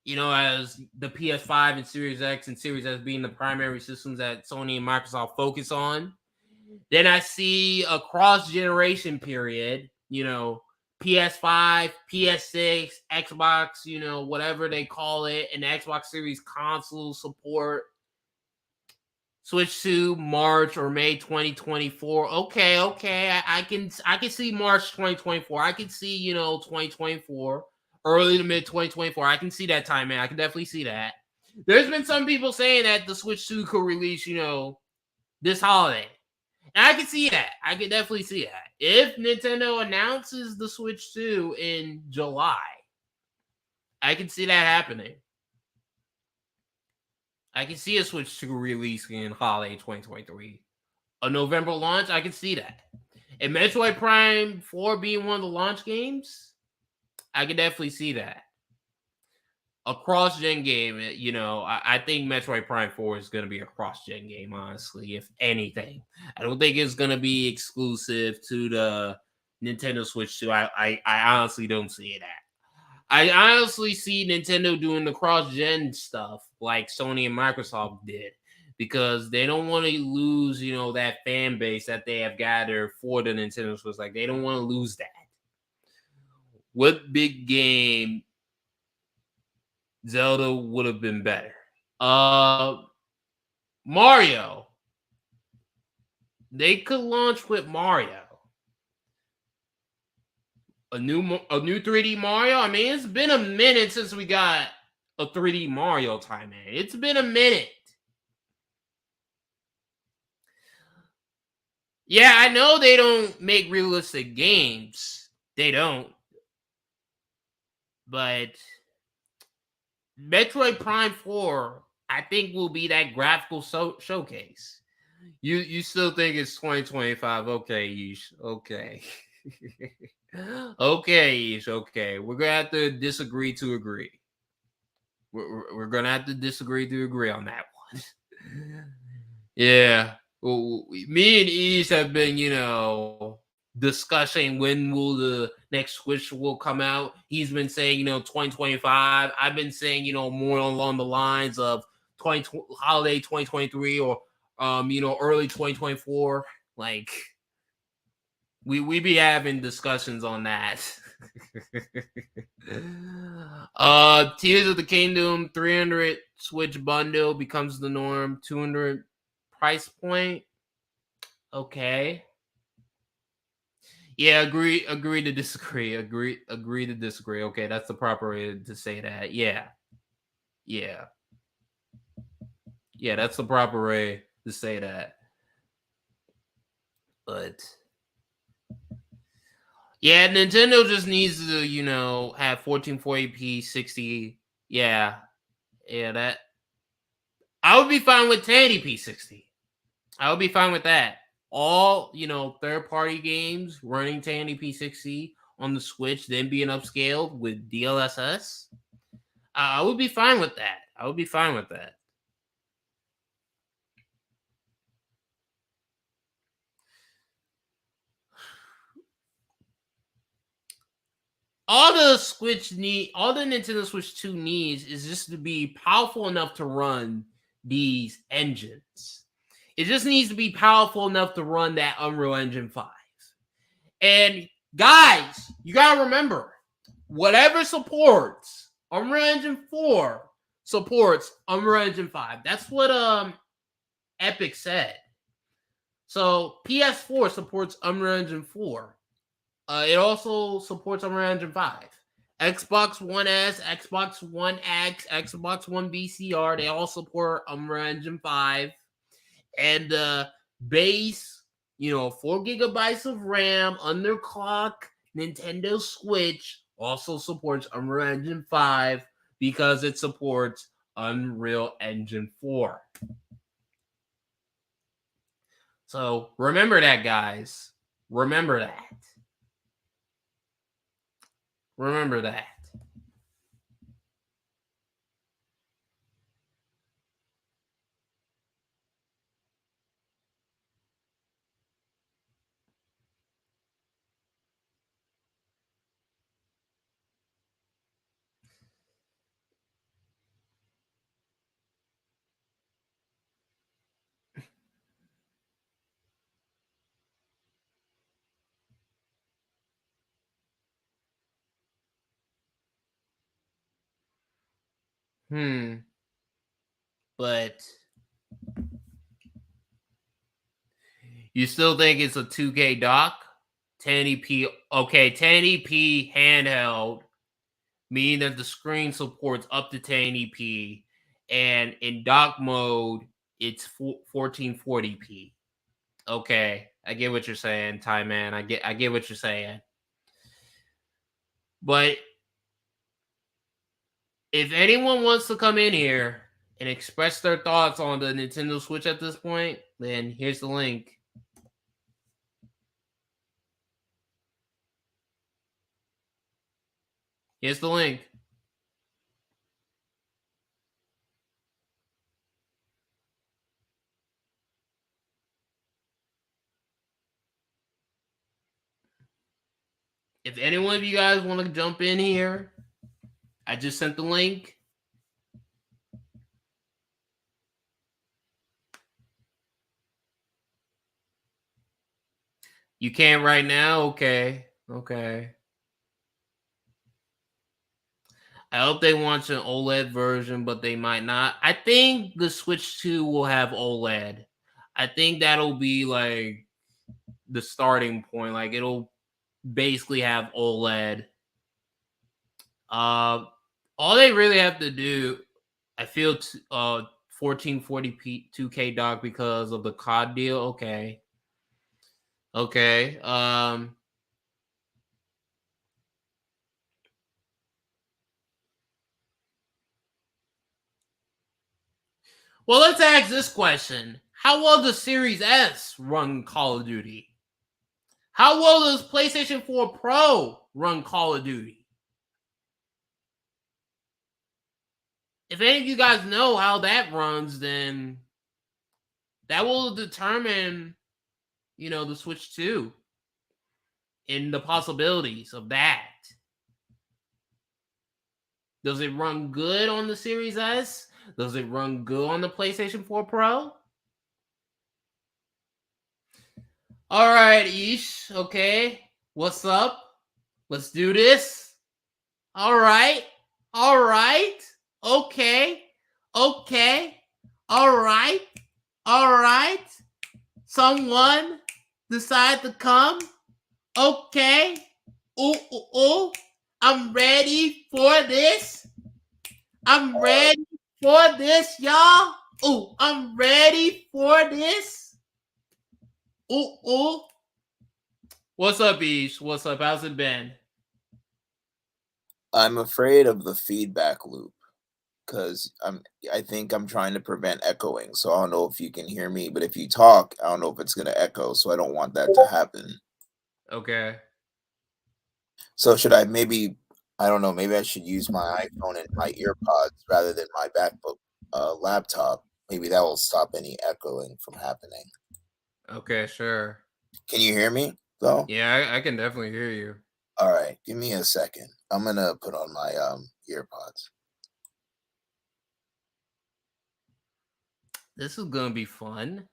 As the PS5 and Series X and Series S being the primary systems that Sony and Microsoft focus on. Then I see a cross-generation period, PS5, PS6, Xbox, whatever they call it, and the Xbox Series console support. Switch to March or May 2024. Okay. I can see March 2024. I can see, 2024, early to mid 2024. I can see that time, man. I can definitely see that. There's been some people saying that the Switch 2 could release, this holiday. And I can see that. I can definitely see that. If Nintendo announces the Switch 2 in July, I can see that happening. I can see a Switch 2 release in holiday 2023. A November launch, I can see that. And Metroid Prime 4 being one of the launch games, I can definitely see that. A cross-gen game, I think Metroid Prime 4 is going to be a cross-gen game, honestly, if anything. I don't think it's going to be exclusive to the Nintendo Switch 2. I honestly don't see that. I honestly see Nintendo doing the cross-gen stuff like Sony and Microsoft did because they don't want to lose, that fan base that they have gathered for the Nintendo Switch. Like, they don't want to lose that. What big game Zelda would have been better? Mario. They could launch with Mario. A new 3D Mario. I mean, it's been a minute since we got a 3D Mario time, man. It's been a minute. Yeah, I know they don't make realistic games. They don't. But Metroid Prime 4, I think, will be that graphical showcase. You still think it's 2025? Okay, Yeesh. Okay. Okay, Yeesh. Okay. We're going to have to disagree to agree. We're going to have to disagree to agree on that one. Yeah. Well, me and Ease have been, discussing when will the next Switch will come out. He's been saying, 2025. I've been saying, more along the lines of holiday 2023 or early 2024. Like we be having discussions on that. Tears of the Kingdom 300 Switch bundle becomes the norm. 200 price point. Okay. Yeah, agree to disagree. Agree to disagree. Okay, that's the proper way to say that. Yeah. Yeah, that's the proper way to say that. But yeah, Nintendo just needs to, have 1440p 60. Yeah. That I would be fine with 1080p 60. I would be fine with that. All, third-party games running 1080p 60 on the Switch, then being upscaled with DLSS. I would be fine with that. All the Nintendo Switch 2 needs is just to be powerful enough to run these engines. It just needs to be powerful enough to run that Unreal Engine 5. And guys, you gotta remember, whatever supports Unreal Engine 4 supports Unreal Engine 5. That's what Epic said. So PS4 supports Unreal Engine 4. It also supports Unreal Engine 5. Xbox One S, Xbox One X, Xbox One VCR, they all support Unreal Engine 5. And base, 4 gigabytes of RAM, underclock Nintendo Switch also supports Unreal Engine 5 because it supports Unreal Engine 4. So remember that, guys. Remember that. Remember that. But you still think it's a 2K dock? 1080p. Okay, 1080p handheld, meaning that the screen supports up to 1080p, and in dock mode, it's 1440p. Okay, I get what you're saying, Ty Man. I get what you're saying. But if anyone wants to come in here and express their thoughts on the Nintendo Switch at this point, then here's the link. Here's the link. If any one of you guys want to jump in here, I just sent the link. You can't right now? Okay. Okay. I hope they launch an OLED version, but they might not. I think the Switch 2 will have OLED. I think that'll be like the starting point. Like it'll basically have OLED. All they really have to do, I feel, 1440p 2K dock because of the COD deal. Okay. Okay. Well, let's ask this question. How well does Series S run Call of Duty? How well does PlayStation 4 Pro run Call of Duty? If any of you guys know how that runs, then that will determine, the Switch 2 and the possibilities of that. Does it run good on the Series S? Does it run good on the PlayStation 4 Pro? All right, Ish. Okay. What's up? Let's do this. All right. All right. Okay. Okay. All right. All right. Someone decide to come. Okay. Ooh, ooh, ooh. I'm ready for this. I'm ready for this, y'all. Ooh, I'm ready for this. Ooh, ooh. What's up, Ish? What's up? How's it been? I'm afraid of the feedback loop because I think I'm trying to prevent echoing. So I don't know if you can hear me, but if you talk, I don't know if it's gonna echo. So I don't want that to happen. Okay. So should I maybe I don't know, maybe I should use my iPhone and my earpods rather than my MacBook laptop. Maybe that will stop any echoing from happening. Okay, sure. Can you hear me though? Yeah, I can definitely hear you. All right, give me a second. I'm gonna put on my earpods. This is gonna be fun.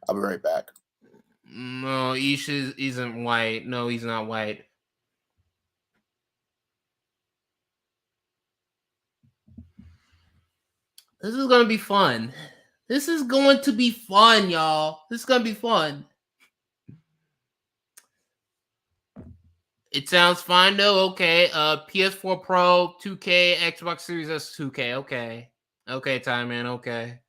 I'll be right back. No, Ish isn't white. No, he's not white. This is gonna be fun. This is going to be fun, y'all. This is gonna be fun. It sounds fine though. Okay. PS4 Pro, 2K, Xbox Series S, 2K. Okay. Okay, time man. Okay.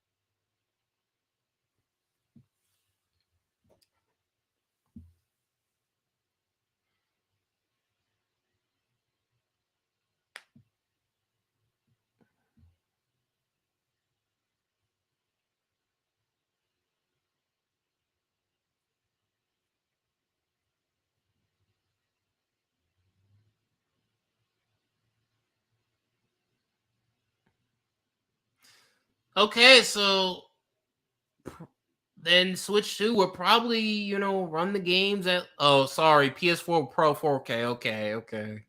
Okay, so then Switch 2 will probably, run the games at. Oh, sorry, PS4 Pro 4K. Okay, okay.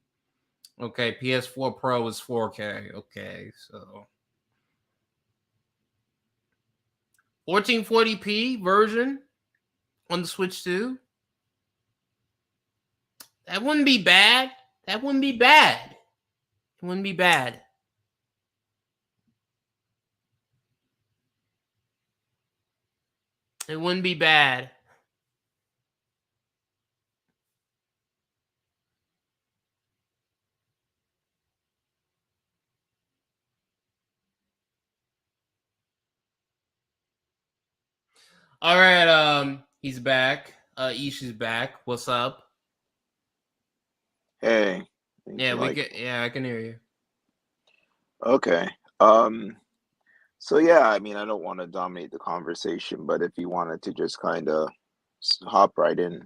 Okay, PS4 Pro is 4K. Okay, so 1440p version on the Switch 2. That wouldn't be bad. That wouldn't be bad. It wouldn't be bad. It wouldn't be bad. All right, he's back. Ishi's back. What's up? Hey. Yeah, we get. Yeah, I can hear you. Okay. So yeah, I mean, I don't want to dominate the conversation, but if you wanted to just kind of hop right in.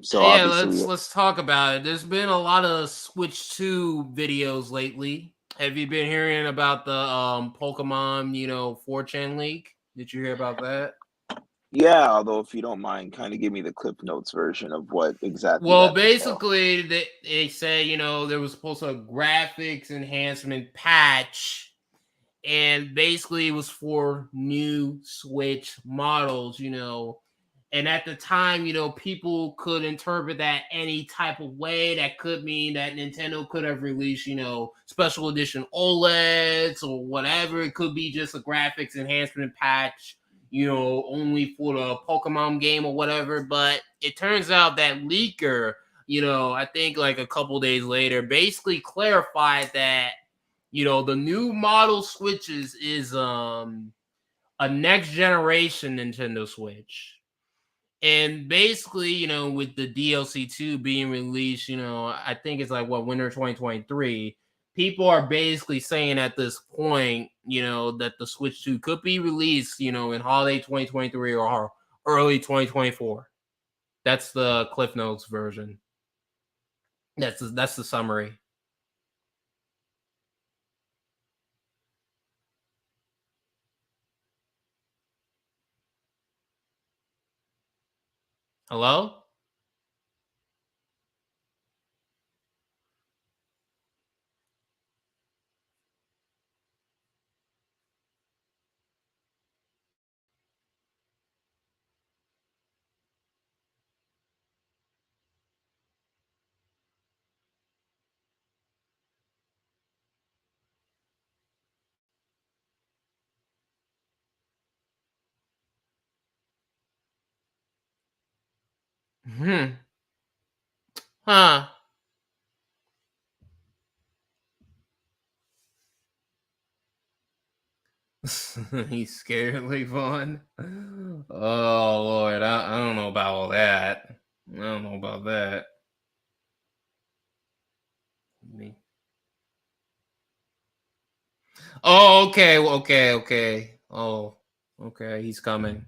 So Yeah, obviously, let's talk about it. There's been a lot of Switch 2 videos lately. Have you been hearing about the Pokemon, 4chan leak? Did you hear about that? yeah, although if you don't mind, kind of give me the Clip Notes version of what exactly Well, that entails. basically, they say, there was supposed to a graphics enhancement patch, and basically it was for new Switch models, And at the time, people could interpret that any type of way. That could mean that Nintendo could have released, special edition OLEDs or whatever. It could be just a graphics enhancement patch, only for the Pokemon game or whatever. But it turns out that leaker, I think like a couple days later, basically clarified that, the new model Switches is a next generation Nintendo Switch. And basically, with the DLC 2 being released, I think it's like winter 2023. People are basically saying at this point, that the Switch 2 could be released, in holiday 2023 or early 2024. That's the Cliff Notes version. That's the summary. Hello? Hmm. Huh. He's scared, Lavon. Oh Lord, I don't know about all that. I don't know about that. Me. Oh, okay, okay. Oh, okay, he's coming.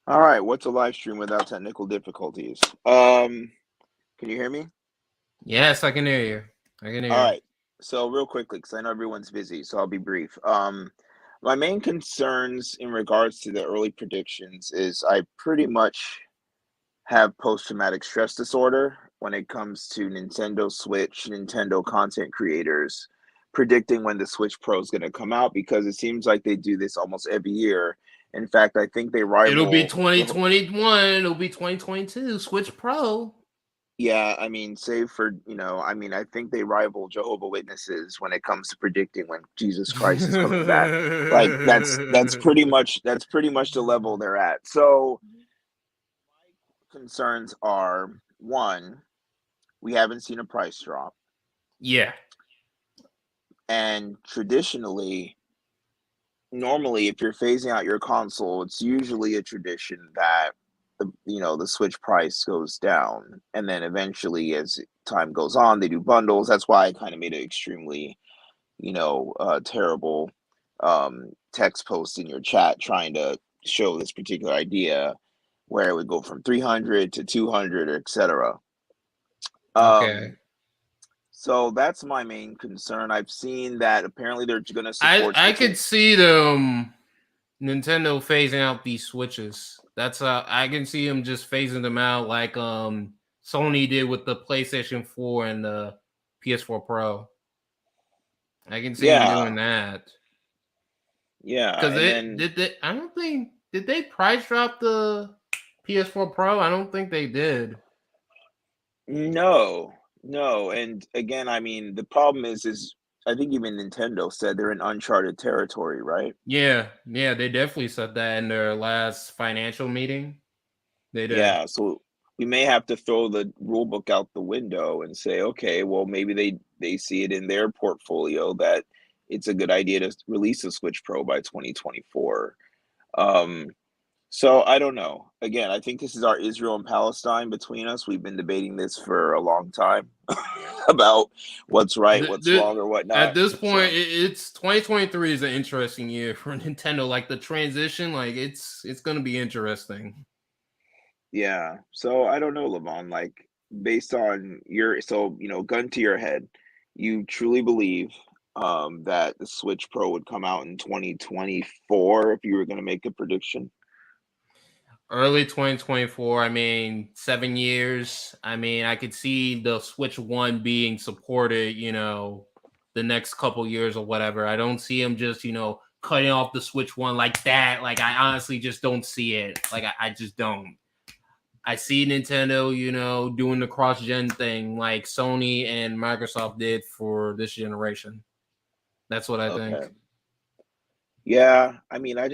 All right, what's a live stream without technical difficulties? Can you hear me? Yes, I can hear you. I can All hear. right. So real quickly, because I know everyone's busy, so I'll be brief. My main concerns in regards to the early predictions is I pretty much have post-traumatic stress disorder when it comes to Nintendo Switch, Nintendo content creators predicting when the Switch Pro is going to come out because it seems like they do this almost every year. In fact, I think they It'll be rival the 2021. It'll be 2022. Switch Pro. yeah, I mean, save for, I mean, I think they rival Jehovah Witnesses when it comes to predicting when Jesus Christ is coming back. Like that's pretty much the level they're at. So my concerns are one, we haven't seen a price drop. Yeah. And traditionally, normally if you're phasing out your console, it's usually a tradition that the Switch price goes down, and then eventually, as time goes on, they do bundles. That's why I kind of made it extremely, terrible text post in your chat trying to show this particular idea where it would go from 300 to 200, etc. Okay. Um, So that's my main concern. I've seen that apparently they're going to I support I switching. could see them Nintendo phasing out these Switches. That's I can see them just phasing them out like Sony did with the PlayStation 4 and the PS4 Pro. I can see them Yeah, doing that. yeah, Because and it then did they I don't think did they price drop the PS4 Pro? I don't think they did. no, no, and again, I mean, the problem is I think even Nintendo said they're in uncharted territory, right? Yeah, they definitely said that in their last financial meeting. They did. Yeah, so we may have to throw the rule book out the window and say, okay, well, maybe they see it in their portfolio that it's a good idea to release a Switch Pro by 2024. Um, so I don't know. Again, I think this is our Israel and Palestine between us. We've been debating this for a long time about what's right, what's wrong, or At whatnot. this point, So it's 2023 is an interesting year for Nintendo. Like the transition, like it's gonna be interesting. yeah, so I don't know, Lavon. Like based on your gun to your head, you truly believe that the Switch Pro would come out in 2024 if you were going to make a prediction? Early 2024. I mean, 7 years. I mean, I could see the Switch One being supported. The next couple years or whatever. I don't see him just cutting off the Switch One like that. Like I honestly just don't see it. Like I just don't. I see Nintendo, doing the cross-gen thing like Sony and Microsoft did for this generation. That's what I Okay. think. Yeah, I mean, I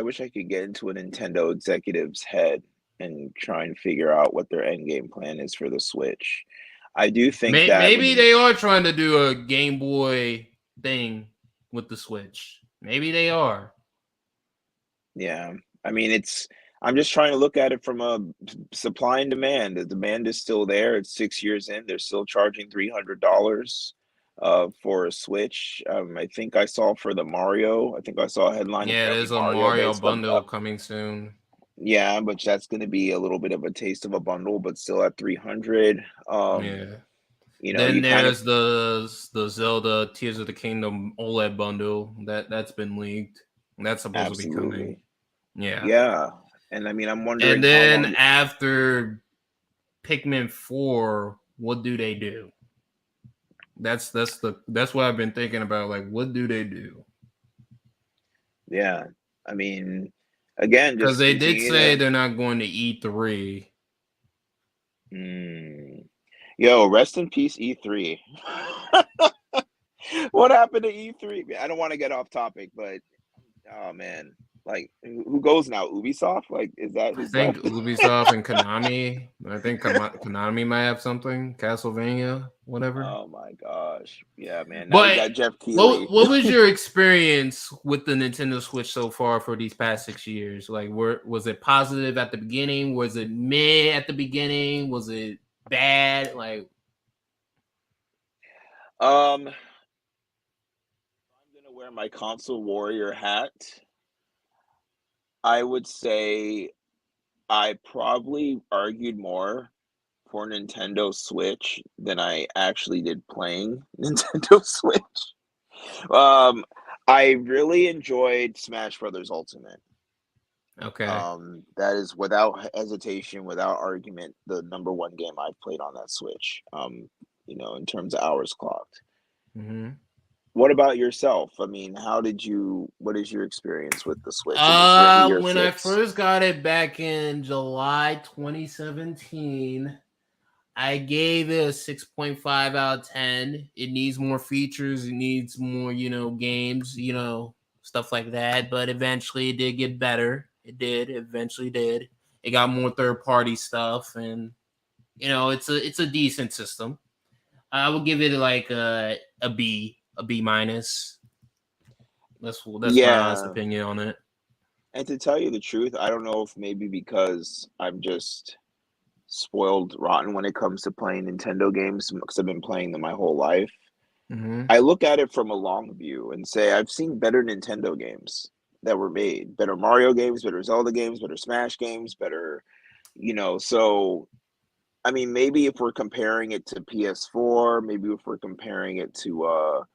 wish I could get into a Nintendo executive's head and try and figure out what their end game plan is for the Switch. I do think that Maybe when they are trying to do a Game Boy thing with the Switch. Maybe they are. Yeah, I mean, I'm just trying to look at it from a supply and demand. The demand is still there. It's 6 years in. They're still charging $300 for a Switch. I think I saw for the Mario. I think I saw a headline. Yeah, Apparently, there's a Mario Mario based bundle coming soon. yeah, but that's going to be a little bit of a taste of a bundle, but still at 300. Yeah. You Then kind of there's the Zelda Tears of the Kingdom OLED bundle that's been leaked. That's supposed to be coming. absolutely, Yeah. yeah. And I mean, I'm And wondering how then long. after Pikmin 4, what do they do? That's what I've been thinking about. Like, what do they do? Yeah, I mean, again, Because just they did continue say to. they're not going to E3. Mm. Yo, rest in peace, E3. What happened to E3? I don't want to get off topic, but oh man, like who goes now? Ubisoft? Like, is that I who's think left? Ubisoft and Konami. I think Konami might have something. Castlevania, whatever. Oh my gosh, yeah, man. Now you But got Jeff Keighley. what was your experience with the Nintendo Switch so far for these past 6 years? Like, was it positive at the beginning? Was it mid at the beginning? Was it bad? Like, I'm gonna wear my console warrior hat. I would say I probably argued more for Nintendo Switch than I actually did playing Nintendo Switch. Um, I really enjoyed Smash Brothers Ultimate. okay. That is without hesitation, without argument, the number one game I've played on that Switch. In terms of hours clocked. Mm-hmm. What about yourself? I mean, what is your experience with the Switch in the year When I six? first got it back in July 2017, I gave it a 6.5 out of 10. It needs more features, it needs more, games, stuff like that. But eventually it did get better. Eventually did. It got more third-party stuff, and it's a decent system. I would give it like a B minus. That's my honest Yeah, opinion on it. and to tell you the truth, I don't know if maybe because I'm just spoiled rotten when it comes to playing Nintendo games because I've been playing them my whole life. Mm-hmm. I look at it from a long view and say I've seen better Nintendo games that were made, better Mario games, better Zelda games, better Smash games, better, so I mean, maybe if we're comparing it to PS4, maybe if we're comparing it to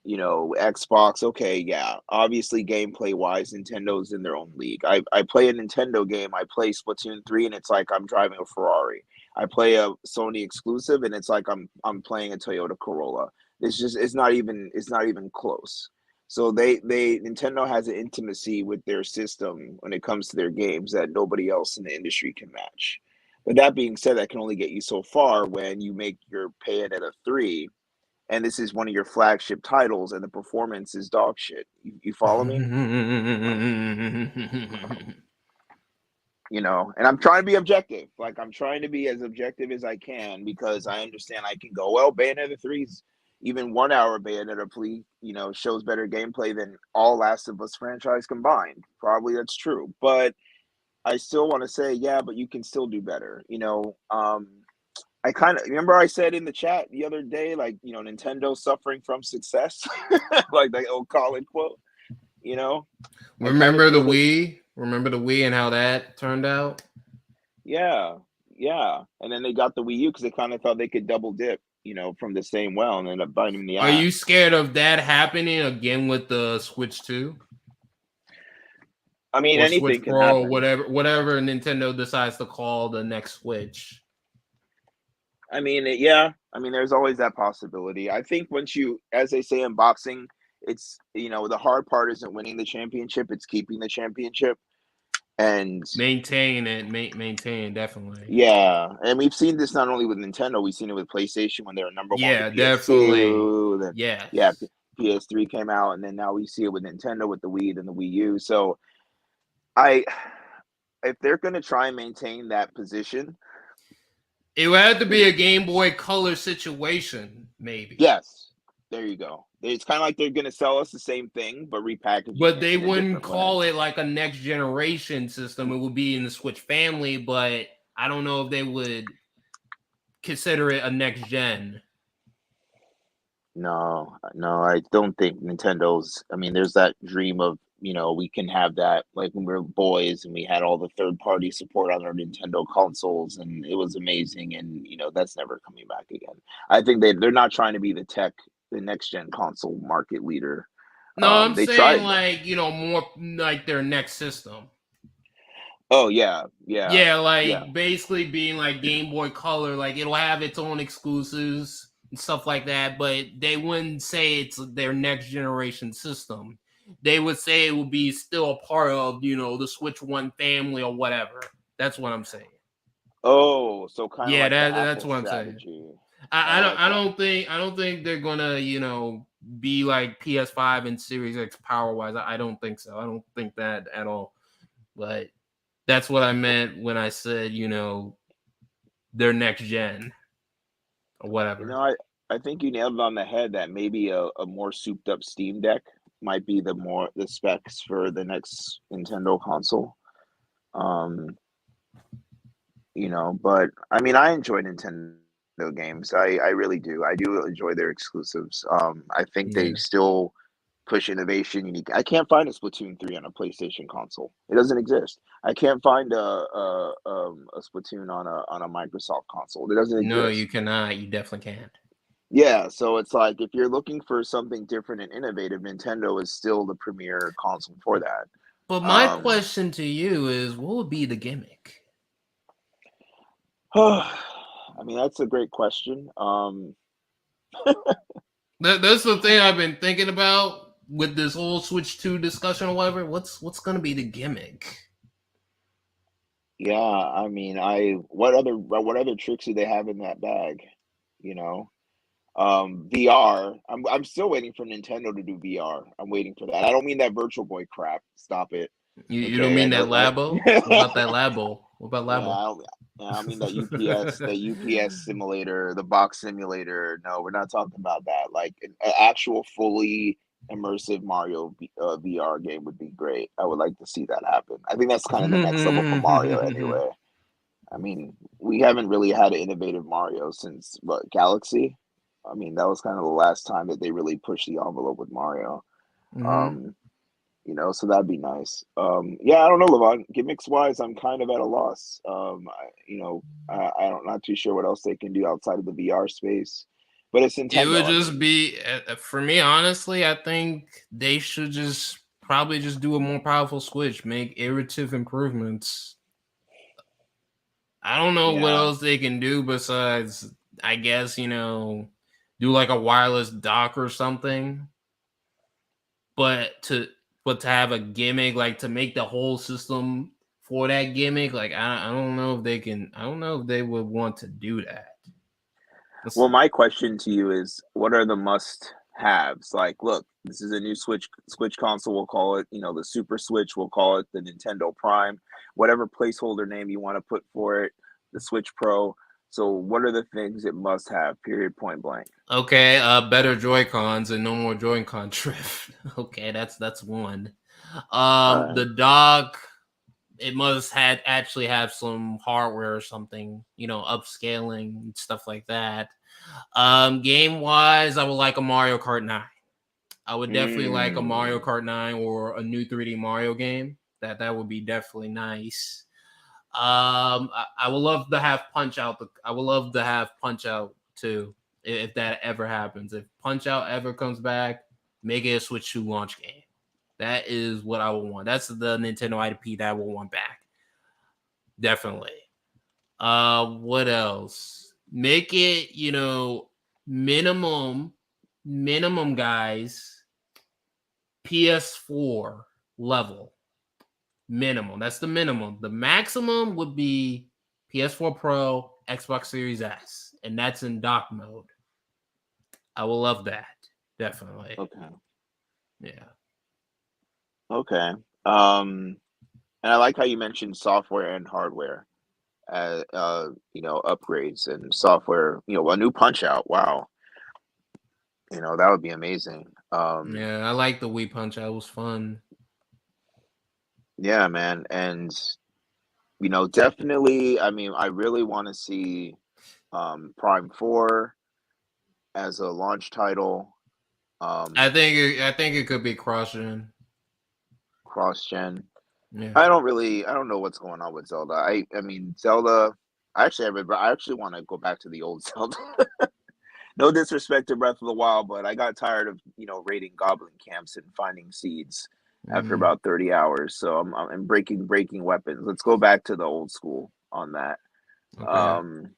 Xbox, okay, yeah. Obviously, gameplay wise, Nintendo's in their own league. I play a Nintendo game, I play Splatoon 3, and it's like I'm driving a Ferrari. I play a Sony exclusive, and it's like I'm playing a Toyota Corolla. It's not even close. So Nintendo has an intimacy with their system when it comes to their games that nobody else in the industry can match. But that being said, that can only get you so far when you make your pay it at a 3, and this is one of your flagship titles, and the performance is dog shit. You follow me? And I'm trying to be objective. Like, I'm trying to be as objective as I can, because I understand I can go, well, Bayonetta 3's even 1 hour Bayonetta plea, shows better gameplay than all Last of Us franchise combined. Probably that's true. But I still want to say, yeah, but you can still do better. I kind of remember I said in the chat the other day, like, Nintendo suffering from success, like that old Colin quote, Remember the Wii? Remember the Wii and how that turned out? Yeah. And then they got the Wii U because they kind of thought they could double dip, from the same well, and end up biting the ass. Are you scared of that happening again with the Switch 2? I mean, or anything Switch can Pro, happen. whatever Nintendo decides to call the next Switch. I mean, yeah. I mean, there's always that possibility. I think once you, as they say in boxing, it's, the hard part isn't winning the championship, it's keeping the championship. And maintain definitely. Yeah, and we've seen this not only with Nintendo, we've seen it with PlayStation when they were number one. Yeah, with PS2, definitely. then, yeah, PS3 came out, and then now we see it with Nintendo with the Wii and the Wii U. So, if they're going to try and maintain that position, it would have to be a Game Boy Color situation, maybe. Yes, there you go. It's kind of like they're going to sell us the same thing, but repackaging. But they wouldn't call it like a next generation system. It would be in the Switch family, but I don't know if they would consider it a next gen. No, I don't think Nintendo's. I mean, there's that dream of, we can have that like when we were boys and we had all the third-party support on our Nintendo consoles, and it was amazing. And that's never coming back again. I think they're not trying to be the next gen console market leader. No, I'm they saying tried. more like their next system. Oh yeah. Basically being like Game Boy Color, like it'll have its own exclusives and stuff like that, but they wouldn't say it's their next generation system. They would say it would be still a part of, the Switch One family or whatever. That's what I'm saying. Oh, so kind of that's what strategy. I'm saying. I don't think they're gonna, be like PS5 and Series X power wise. I don't think so. I don't think that at all. But that's what I meant when I said, their next gen or whatever. I think you nailed it on the head that maybe a more souped up Steam Deck might be the specs for the next Nintendo console. But I mean, I enjoy Nintendo games. I really do. I do enjoy their exclusives. I think they still push innovation. I can't find a Splatoon 3 on a PlayStation console. It doesn't exist. I can't find a Splatoon on a Microsoft console. It doesn't exist. No, you cannot. You definitely can't. Yeah, so it's like if you're looking for something different and innovative, Nintendo is still the premier console for that. But my question to you is, what would be the gimmick? I mean, that's a great question. That's the thing I've been thinking about with this whole Switch 2 discussion or whatever. What's going to be the gimmick? Yeah, I mean, what other tricks do they have in that bag? VR. I'm still waiting for Nintendo to do VR. I'm waiting for that. I don't mean that Virtual Boy crap. Stop it. You don't mean that Labo? What about that Labo? What about Labo? I mean that UPS, the UPS simulator, the box simulator. No, we're not talking about that. Like an actual fully immersive Mario VR game would be great. I would like to see that happen. I think that's kind of the next level for Mario anyway. I mean, we haven't really had an innovative Mario since Galaxy. I mean, that was kind of the last time that they really pushed the envelope with Mario. So that'd be nice. Yeah, I don't know, Lavon. Gimmicks wise, I'm kind of at a loss. I don't not too sure what else they can do outside of the VR space, but it's It would Nintendo. I just mean, be for me, honestly. I think they should just probably just do a more powerful Switch, make iterative improvements. I don't know what yeah. else they can do besides, I guess, do like a wireless dock or something. But to have a gimmick, like to make the whole system for that gimmick, like I don't know if they can. I don't know if they would want to do that. Well, my question to you is, what are the must-haves? Like, look, this is a new Switch console. We'll call it, the Super Switch. We'll call it the Nintendo Prime, whatever placeholder name you want to put for it, the Switch Pro. So, what are the things it must have? Period. Point blank. Okay, better Joy Cons and no more Joy-Con drift. Okay, that's one. All right. The dock, it must had actually have some hardware or something, upscaling and stuff like that. Game wise, I would like a Mario Kart 9. I would definitely like a Mario Kart 9 or a new 3D Mario game. That would be definitely nice. I would love to have Punch Out. I would love to have Punch Out too, if that ever happens. If Punch Out ever comes back, make it a Switch 2 launch game. That is what I would want. That's the Nintendo IP that I would want back. Definitely. What else? Make it, minimum, guys, PS4 level. Minimum. That's the minimum. The maximum would be PS4 Pro, Xbox Series S, and that's in dock mode. I will love that. Definitely. Okay. Yeah. Okay. And I like how you mentioned software and hardware, upgrades and software. A new Punch Out. Wow. That would be amazing. Yeah, I like the Wii Punch Out. It was fun. Yeah, man, and definitely. I mean, I really want to see Prime 4 as a launch title. I think it could be cross-gen. Cross gen. Yeah. I don't know what's going on with Zelda. I mean Zelda. I actually want to go back to the old Zelda. No disrespect to Breath of the Wild, but I got tired of raiding goblin camps and finding seeds after about 30 hours. So I'm breaking weapons. Let's go back to the old school on that. Okay.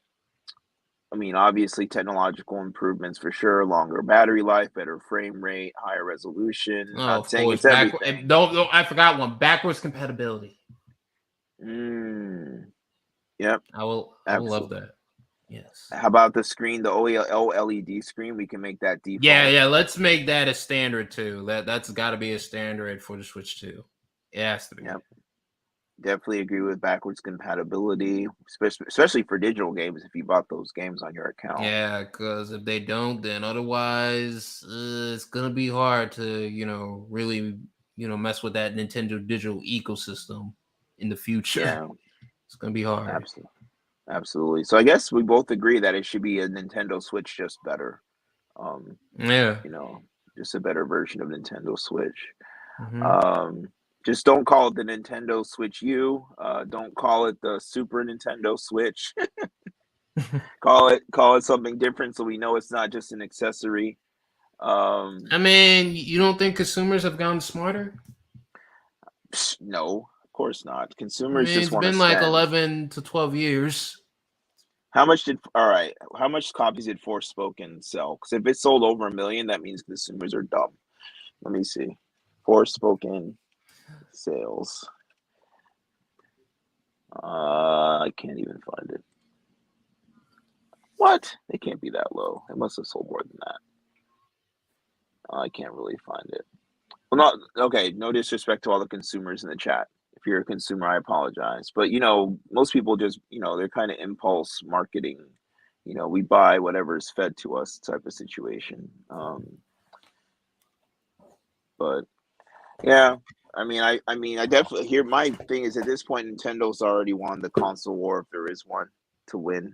I mean, obviously, technological improvements for sure, longer battery life, better frame rate, higher resolution. Oh, Not of saying course. it's everything. Don't. I forgot one. Backwards compatibility. Yep, I will love absolutely. that. Yes. How about the screen, the OLED screen? We can make that default. Yeah. Let's make that a standard too. That's got to be a standard for the Switch 2. It has to be. Yep, definitely agree with backwards compatibility, especially for digital games. If you bought those games on your account, Yeah, because if they don't, then otherwise it's gonna be hard to really mess with that Nintendo digital ecosystem in the future. yeah, It's gonna be hard. absolutely, absolutely. So I guess we both agree that it should be a Nintendo Switch, just better. Um, Yeah. just a better version of Nintendo Switch. Mm-hmm. Um, just don't call it the Nintendo Switch U. Don't call it the Super Nintendo Switch. Call it something different so we know it's not just an accessory. I mean, you don't think consumers have gotten smarter? No, of course not. I Consumers mean, just it's want to been like spend. 11 to 12 years. How much did all right? How much copies did Forspoken sell? Because if it sold over 1 million, that means consumers are dumb. Let me see. Forspoken sales. I can't even find it. What? They can't be that low. It must have sold more than that. I can't really find it. Well, not okay. No disrespect to all the consumers in the chat. If you're a consumer, I apologize. But most people just they're kind of impulse marketing. We buy whatever's fed to us type of situation. But yeah, I definitely here. My thing is at this point, Nintendo's already won the console war if there is one to win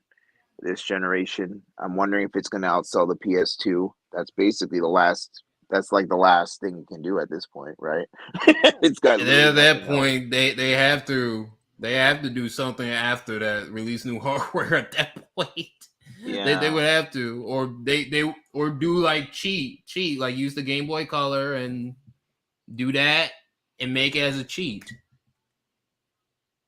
this generation. I'm wondering if it's going to outsell the PS2. That's basically the last That's like the last thing you can do at this point, right? It's got And literally then at that nothing else. point, they have to do something after that, release new hardware at that point. They Yeah, would have to, or or do like cheat, like use the Game Boy Color and do that and make it as a cheat.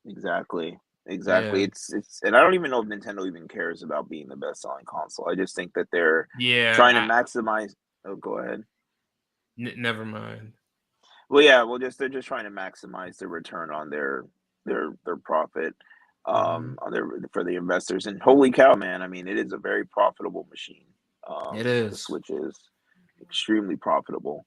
exactly. Exactly. Yeah, It's and I don't even know if Nintendo even cares about being the best selling console. I just think that they're trying to yeah. maximize. Oh, go ahead. Never mind. Well, yeah, well, just they're just trying to maximize the return on their profit, Mm-hmm. on their for the investors. And holy cow, man! I mean, it is a very profitable machine. It The is. Switch is extremely profitable.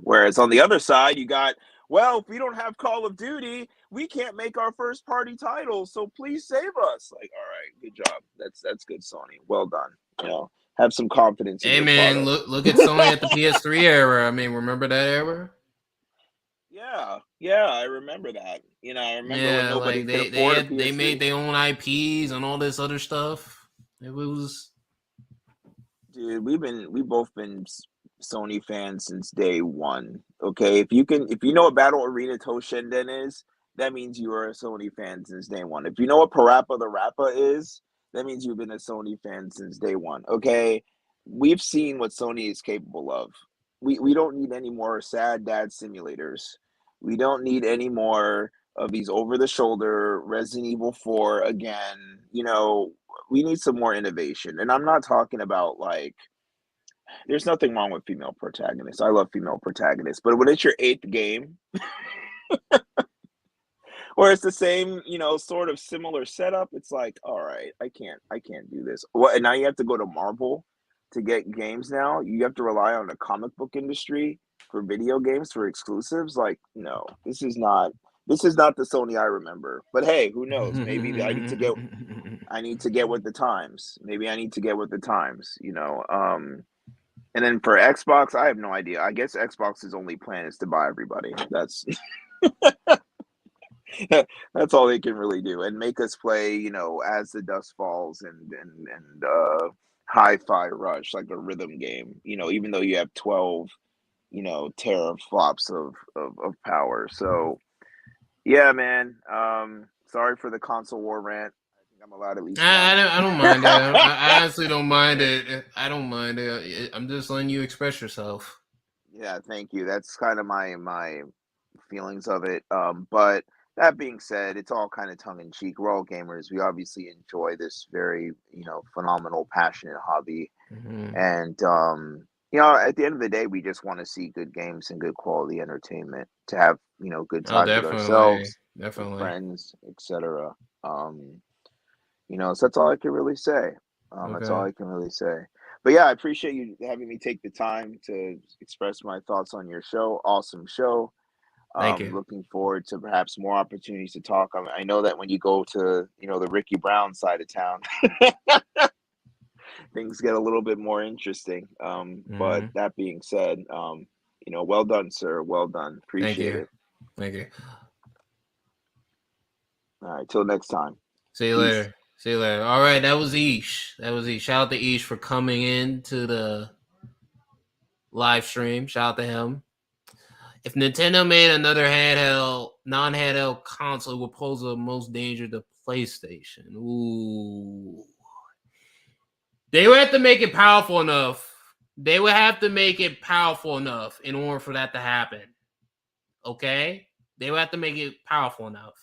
Whereas on the other side, you got, well, if we don't have Call of Duty, we can't make our first party titles. So please save us. Like, all right, good job. That's good, Sony. Well done. You know, have some confidence in Hey your man, product. look at Sony at the PS3 era. I mean, remember that era? Yeah, yeah, I remember that. You know, I remember when Yeah, nobody like could afford a they made PS3. their own IPs and all this other stuff. It was Dude, we both been Sony fans since day one. Okay, if you know what Battle Arena Toshinden is, that means you are a Sony fan since day one. If you know what Parappa the Rappa is, that means you've been a Sony fan since day one. Okay, we've seen what Sony is capable of. We don't need any more sad dad simulators. We don't need any more of these over the shoulder Resident Evil 4 again. You know, we need some more innovation. And I'm not talking about like there's nothing wrong with female protagonists. I love female protagonists, but when it's your eighth game or it's the same, you know, sort of similar setup, it's like, all right, I can't do this. Well, and now you have to go to Marvel to get games now. You have to rely on the comic book industry for video games for exclusives. Like, no, this is not the Sony I remember. But hey, who knows? Maybe I need to get with the times. Maybe I need to get with the times, you know. And then for Xbox, I have no idea. I guess Xbox's only plan is to buy everybody. That's that's all they can really do, and make us play, you know, as the dust falls and Hi-Fi Rush, like a rhythm game. You know, even though you have 12, you know, teraflops of power. So yeah, man. Sorry for the console war rant. I think I'm allowed at least one. I don't mind it. I honestly don't mind it. I don't mind it. I'm just letting you express yourself. Yeah, thank you. That's kind of my feelings of it. But that being said, it's all kind of tongue in cheek. We're all gamers. We obviously enjoy this very, you know, phenomenal, passionate hobby. Mm-hmm. And you know, at the end of the day, we just want to see good games and good quality entertainment to have, you know, good Oh, times with definitely, ourselves, with definitely. friends, etc. You know, so that's all I can really say. That's all Okay, I can really say. But yeah, I appreciate you having me take the time to express my thoughts on your show. Awesome show. thank you. Looking forward to perhaps more opportunities to talk. I know that when you go to, you know, the Ricky Brown side of town, things get a little bit more interesting. But Mm-hmm. that being said, you know, well done, sir. Well done. Thank Appreciate you, it. thank you. All right, till next time. See you Peace. later. See you later. All right, that was Ish. That was Ish. Shout out to Ish for coming in to the live stream. Shout out to him. If Nintendo made another non-handheld console, it would pose the most danger to PlayStation. Ooh. They would have to make it powerful enough. They would have to make it powerful enough in order for that to happen. Okay? They would have to make it powerful enough.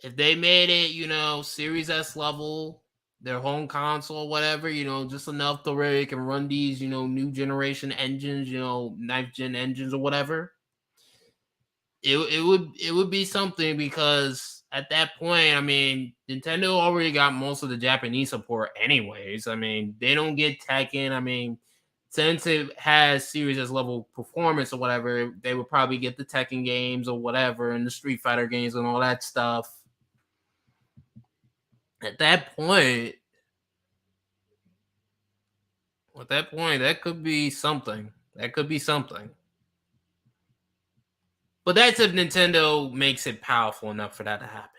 If they made it, you know, Series S level, their home console, whatever, you know, just enough to where it can run these, you know, new generation engines, you know, ninth gen engines or whatever. It would be something because at that point, I mean, Nintendo already got most of the Japanese support anyways. I mean, they don't get Tekken. I mean, since it has Series S level performance or whatever, they would probably get the Tekken games or whatever and the Street Fighter games and all that stuff. At that point, that could be something. That could be something. But that's if Nintendo makes it powerful enough for that to happen.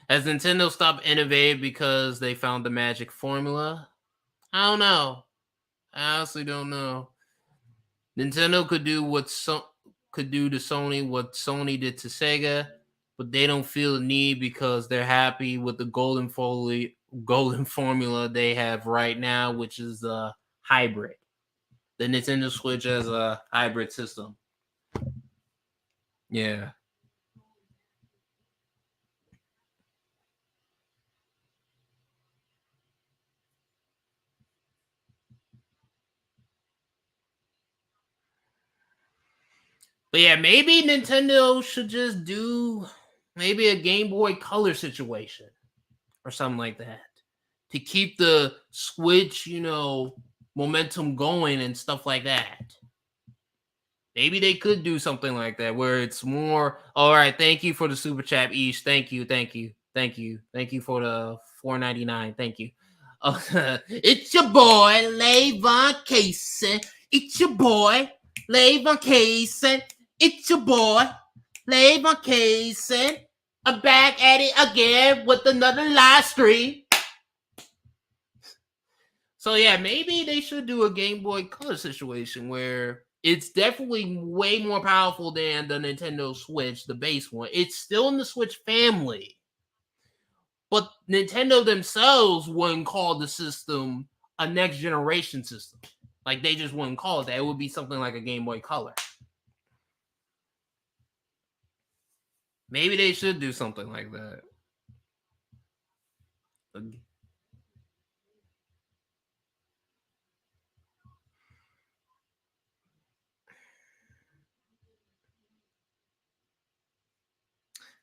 Has Nintendo stopped innovating because they found the magic formula? I don't know. I honestly don't know. Nintendo could do could do to Sony what Sony did to Sega, but they don't feel the need because they're happy with the golden formula they have right now, which is a hybrid. The Nintendo Switch has a hybrid system. Yeah. But yeah, maybe Nintendo should just do maybe a Game Boy Color situation or something like that to keep the Switch, momentum going and stuff like that. Maybe they could do something like that where it's more. All right, thank you for the super chat, Ish. Thank you for the $4.99. Thank you. It's your boy Lavon Cason. It's your boy Lavon Cason. It's your boy Lavon Cason. I'm back at it again with another live stream. So yeah, maybe they should do a Game Boy Color situation where it's definitely way more powerful than the Nintendo Switch, the base one. It's still in the Switch family. But Nintendo themselves wouldn't call the system a next generation system. Like they just wouldn't call it that. It would be something like a Game Boy Color. Maybe they should do something like that.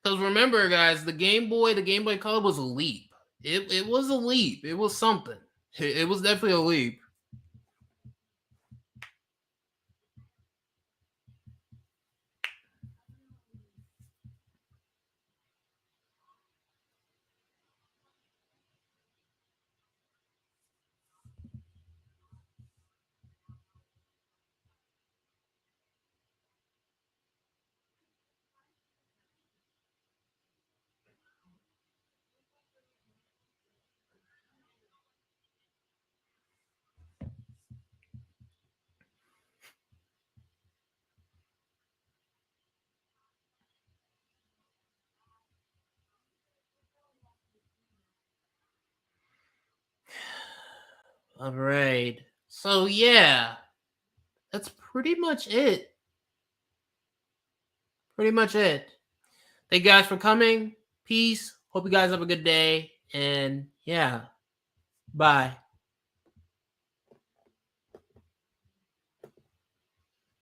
Because remember, guys, the Game Boy Color was a leap. It was a leap. It was something. It was definitely a leap. All right. So yeah, that's pretty much it. Pretty much it. Thank you guys for coming. Peace. Hope you guys have a good day. And yeah, bye.